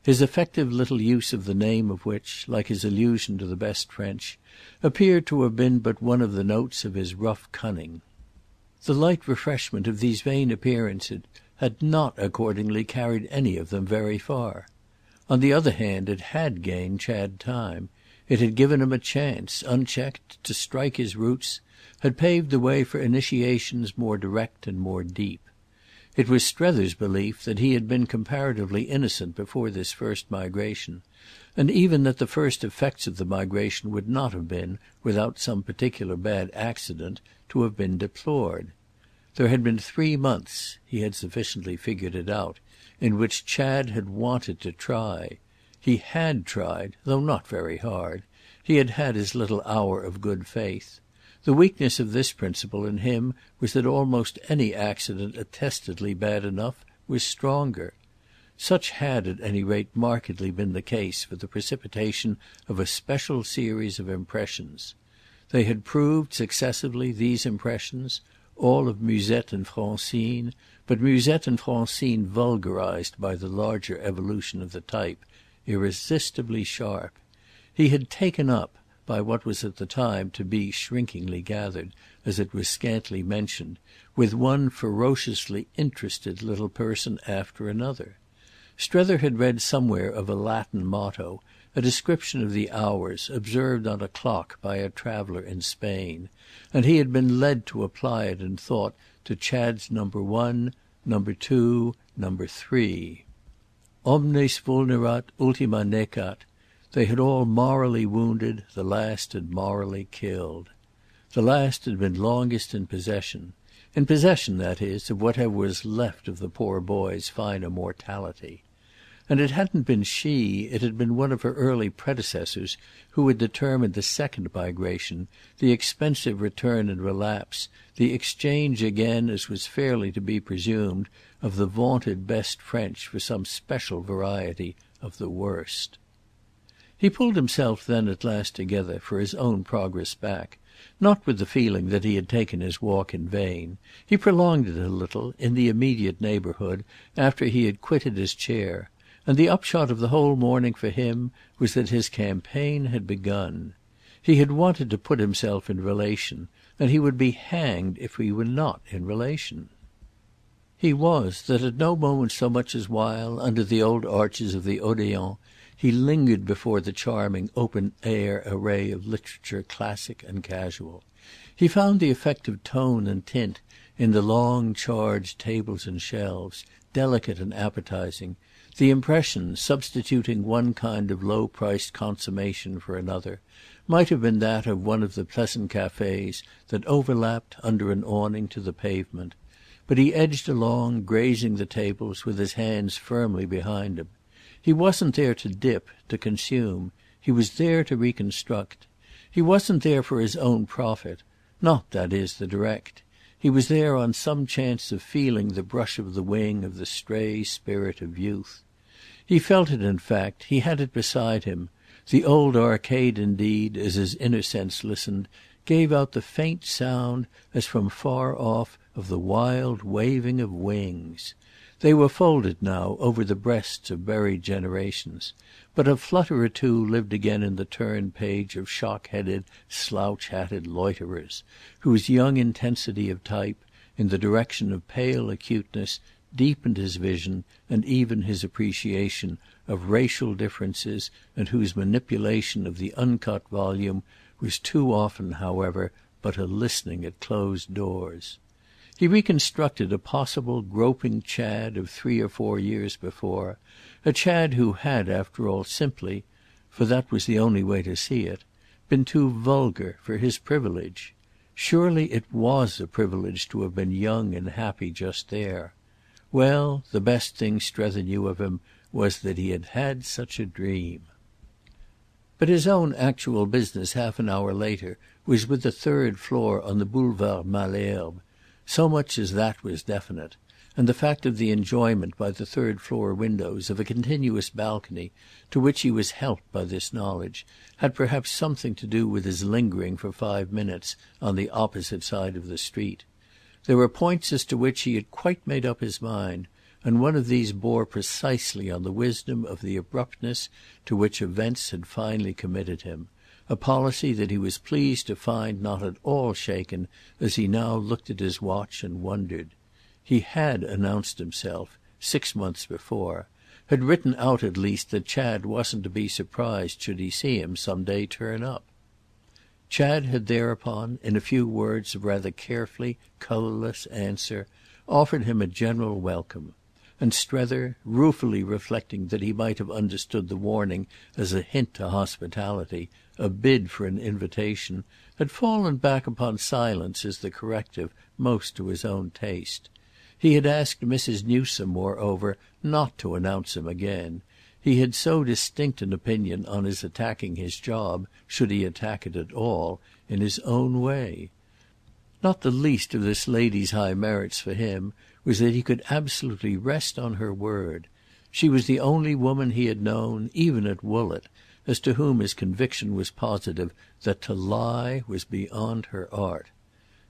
his effective little use of the name of which, like his allusion to the best French, appeared to have been but one of the notes of his rough cunning. The light refreshment of these vain appearances had not accordingly carried any of them very far. On the other hand it had gained Chad time. It had given him a chance, unchecked, to strike his roots, had paved the way for initiations more direct and more deep. It was Strether's belief that he had been comparatively innocent before this first migration, and even that the first effects of the migration would not have been, without some particular bad accident, to have been deplored. There had been 3 months, he had sufficiently figured it out, in which Chad had wanted to try. He had tried, though not very hard. He had had his little hour of good faith. The weakness of this principle in him was that almost any accident attestedly bad enough was stronger. Such had at any rate markedly been the case for the precipitation of a special series of impressions. They had proved successively, these impressions, all of Musette and Francine, but Musette and Francine vulgarised by the larger evolution of the type, irresistibly sharp. He had taken up, by what was at the time to be shrinkingly gathered, as it was scantly mentioned, with one ferociously interested little person after another. Strether had read somewhere of a Latin motto, a description of the hours, observed on a clock by a traveller in Spain, and he had been led to apply it in thought to Chad's number 1, number 2, number 3. Omnes vulnerat, ultima necat. They had all morally wounded, the last had morally killed. The last had been longest in possession, that is, of whatever was left of the poor boy's finer mortality. And it hadn't been she, it had been one of her early predecessors who had determined the second migration, the expensive return and relapse, the exchange again, as was fairly to be presumed, of the vaunted best French for some special variety of the worst. He pulled himself then at last together for his own progress back, not with the feeling that he had taken his walk in vain. He prolonged it a little, in the immediate neighbourhood, after he had quitted his chair, and the upshot of the whole morning for him was that his campaign had begun. He had wanted to put himself in relation, and he would be hanged if he were not in relation. He was that at no moment so much as while, under the old arches of the Odéon, he lingered before the charming open-air array of literature classic and casual. He found the effect of tone and tint in the long charged tables and shelves, delicate and appetizing, the impression, substituting one kind of low-priced consommation for another, might have been that of one of the pleasant cafes that overlapped under an awning to the pavement. But he edged along, grazing the tables, with his hands firmly behind him. He wasn't there to dip, to consume. He was there to reconstruct. He wasn't there for his own profit. Not, that is, the direct. He was there on some chance of feeling the brush of the wing of the stray spirit of youth. He felt it, in fact. He had it beside him. The old arcade, indeed, as his inner sense listened, gave out the faint sound, as from far off, of the wild waving of wings. They were folded now over the breasts of buried generations, but a flutter or two lived again in the turned page of shock-headed, slouch-hatted loiterers, whose young intensity of type, in the direction of pale acuteness, deepened his vision and even his appreciation of racial differences, and whose manipulation of the uncut volume was too often, however, but a listening at closed doors. He reconstructed a possible groping Chad of 3 or 4 years before, a Chad who had, after all, simply, for that was the only way to see it, been too vulgar for his privilege. Surely it was a privilege to have been young and happy just there. Well, the best thing Strether knew of him was that he had had such a dream. But his own actual business half an hour later was with the third floor on the Boulevard Malesherbes. So much as that was definite, and the fact of the enjoyment by the third-floor windows of a continuous balcony, to which he was helped by this knowledge, had perhaps something to do with his lingering for 5 minutes on the opposite side of the street. There were points as to which he had quite made up his mind, and one of these bore precisely on the wisdom of the abruptness to which events had finally committed him, a policy that he was pleased to find not at all shaken as he now looked at his watch and wondered. He had announced himself 6 months before, had written out at least that Chad wasn't to be surprised should he see him some day turn up. Chad had thereupon, in a few words of rather carefully colourless answer, offered him a general welcome, and Strether, ruefully reflecting that he might have understood the warning as a hint to hospitality, a bid for an invitation, had fallen back upon silence as the corrective most to his own taste. He had asked Mrs. Newsome, moreover, not to announce him again. He had so distinct an opinion on his attacking his job, should he attack it at all, in his own way. Not the least of this lady's high merits for him was that he could absolutely rest on her word. She was the only woman he had known, even at Woollett, as to whom his conviction was positive that to lie was beyond her art.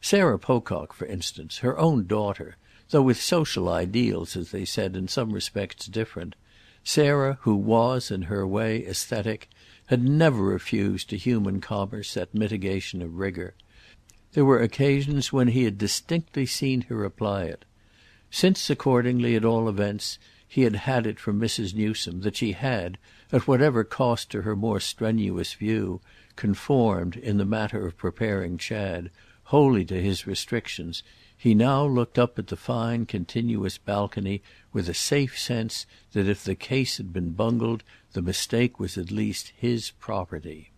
Sarah Pocock, for instance, her own daughter, though with social ideals, as they said, in some respects different, Sarah, who was, in her way, aesthetic, had never refused to human commerce that mitigation of rigour. There were occasions when he had distinctly seen her apply it. Since, accordingly, at all events, he had had it from Mrs. Newsome that she had, at whatever cost to her more strenuous view, conformed, in the matter of preparing Chad, wholly to his restrictions, he now looked up at the fine continuous balcony with a safe sense that if the case had been bungled the mistake was at least his property.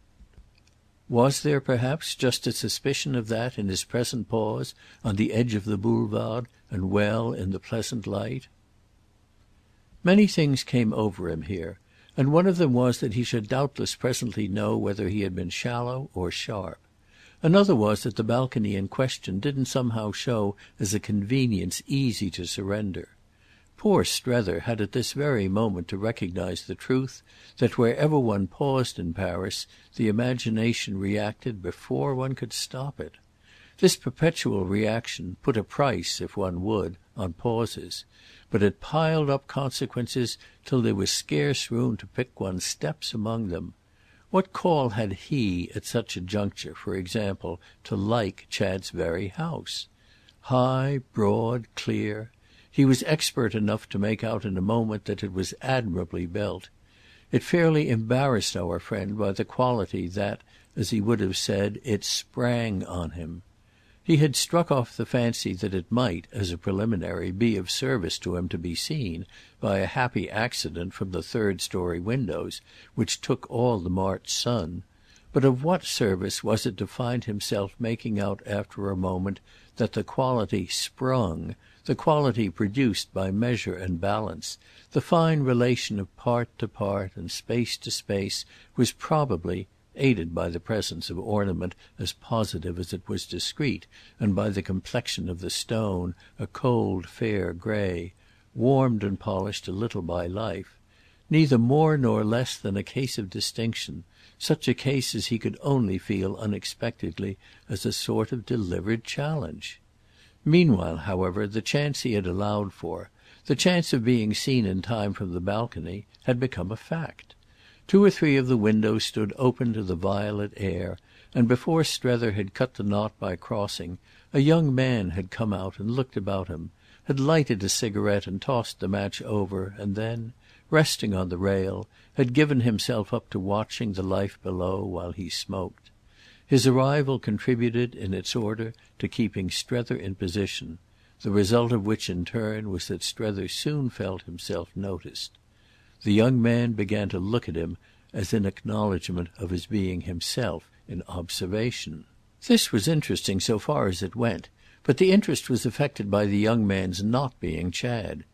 Was there perhaps just a suspicion of that in his present pause on the edge of the boulevard and well in the pleasant light? Many things came over him here, and one of them was that he should doubtless presently know whether he had been shallow or sharp. Another was that the balcony in question didn't somehow show as a convenience easy to surrender. Poor Strether had at this very moment to recognise the truth that wherever one paused in Paris the imagination reacted before one could stop it. This perpetual reaction put a price, if one would, on pauses, but it piled up consequences till there was scarce room to pick one's steps among them. What call had he, at such a juncture, for example, to like Chad's very house? High, broad, clear. He was expert enough to make out in a moment that it was admirably built. It fairly embarrassed our friend by the quality that, as he would have said, it sprang on him. He had struck off the fancy that it might, as a preliminary, be of service to him to be seen, by a happy accident, from the third-story windows, which took all the March sun; but of what service was it to find himself making out after a moment that the quality "sprung," the quality produced by measure and balance, the fine relation of part to part and space to space, was probably aided by the presence of ornament as positive as it was discreet, and by the complexion of the stone, a cold fair grey, warmed and polished a little by life, neither more nor less than a case of distinction, such a case as he could only feel unexpectedly as a sort of delivered challenge. Meanwhile, however, the chance he had allowed for, the chance of being seen in time from the balcony, had become a fact. 2 or 3 of the windows stood open to the violet air, and before Strether had cut the knot by crossing, a young man had come out and looked about him, had lighted a cigarette and tossed the match over, and then, resting on the rail, had given himself up to watching the life below while he smoked. His arrival contributed, in its order, to keeping Strether in position, the result of which in turn was that Strether soon felt himself noticed. The young man began to look at him as in acknowledgement of his being himself in observation. This was interesting so far as it went, but the interest was affected by the young man's not being Chad.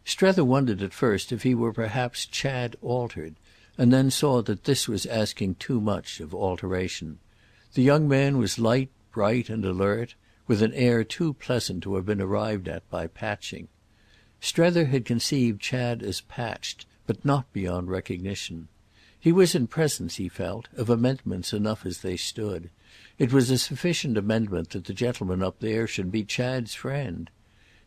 Strether wondered at first if he were perhaps Chad altered, and then saw that this was asking too much of alteration. The young man was light, bright and alert, with an air too pleasant to have been arrived at by patching. Strether had conceived Chad as patched, but not beyond recognition. He was in presence, he felt, of amendments enough as they stood. It was a sufficient amendment that the gentleman up there should be Chad's friend.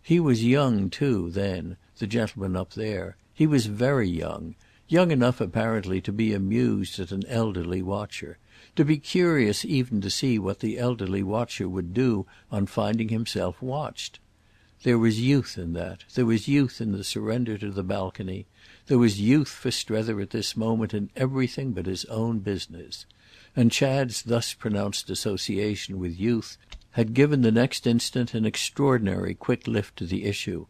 He was young too, then, the gentleman up there. He was very young, young enough apparently to be amused at an elderly watcher, to be curious even to see what the elderly watcher would do on finding himself watched. There was youth in that, there was youth in the surrender to the balcony, there was youth for Strether at this moment in everything but his own business; and Chad's thus pronounced association with youth had given the next instant an extraordinary quick lift to the issue.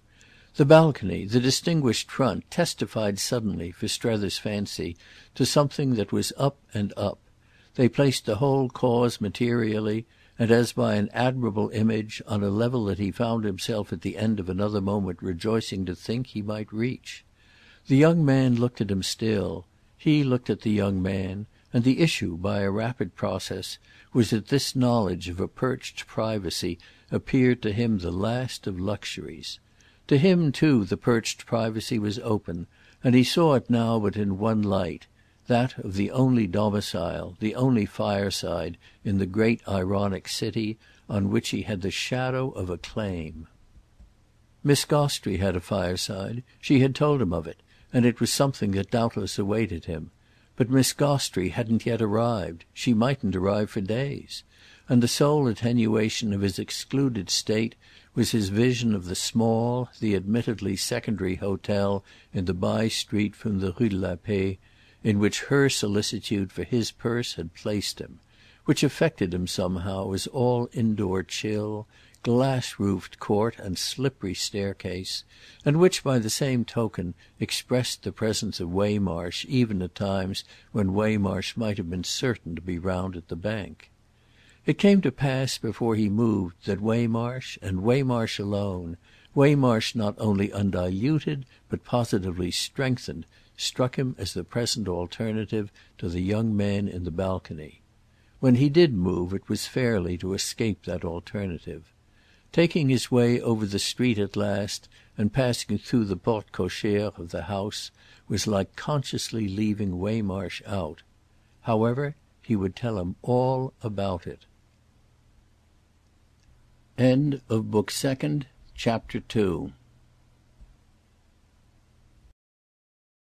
The balcony, the distinguished front, testified suddenly, for Strether's fancy, to something that was up and up. They placed the whole cause materially, and as by an admirable image, on a level that he found himself at the end of another moment rejoicing to think he might reach. The young man looked at him still, he looked at the young man, and the issue, by a rapid process, was that this knowledge of a perched privacy appeared to him the last of luxuries. To him too the perched privacy was open, and he saw it now but in one light, that of the only domicile, the only fireside, in the great ironic city, on which he had the shadow of a claim. Miss Gostrey had a fireside, she had told him of it, and it was something that doubtless awaited him. But Miss Gostrey hadn't yet arrived, she mightn't arrive for days, and the sole attenuation of his excluded state was his vision of the small, the admittedly secondary hotel in the by-street from the Rue de la Paix, in which her solicitude for his purse had placed him, which affected him somehow as all indoor chill, glass-roofed court and slippery staircase, and which by the same token expressed the presence of Waymarsh even at times when Waymarsh might have been certain to be round at the bank. It came to pass before he moved that Waymarsh, and Waymarsh alone, Waymarsh not only undiluted but positively strengthened, struck him as the present alternative to the young man in the balcony. When he did move it was fairly to escape that alternative. Taking his way over the street at last and passing through the porte cochère of the house was like consciously leaving Waymarsh out. However, he would tell him all about it. End of Book Second, Chapter 2.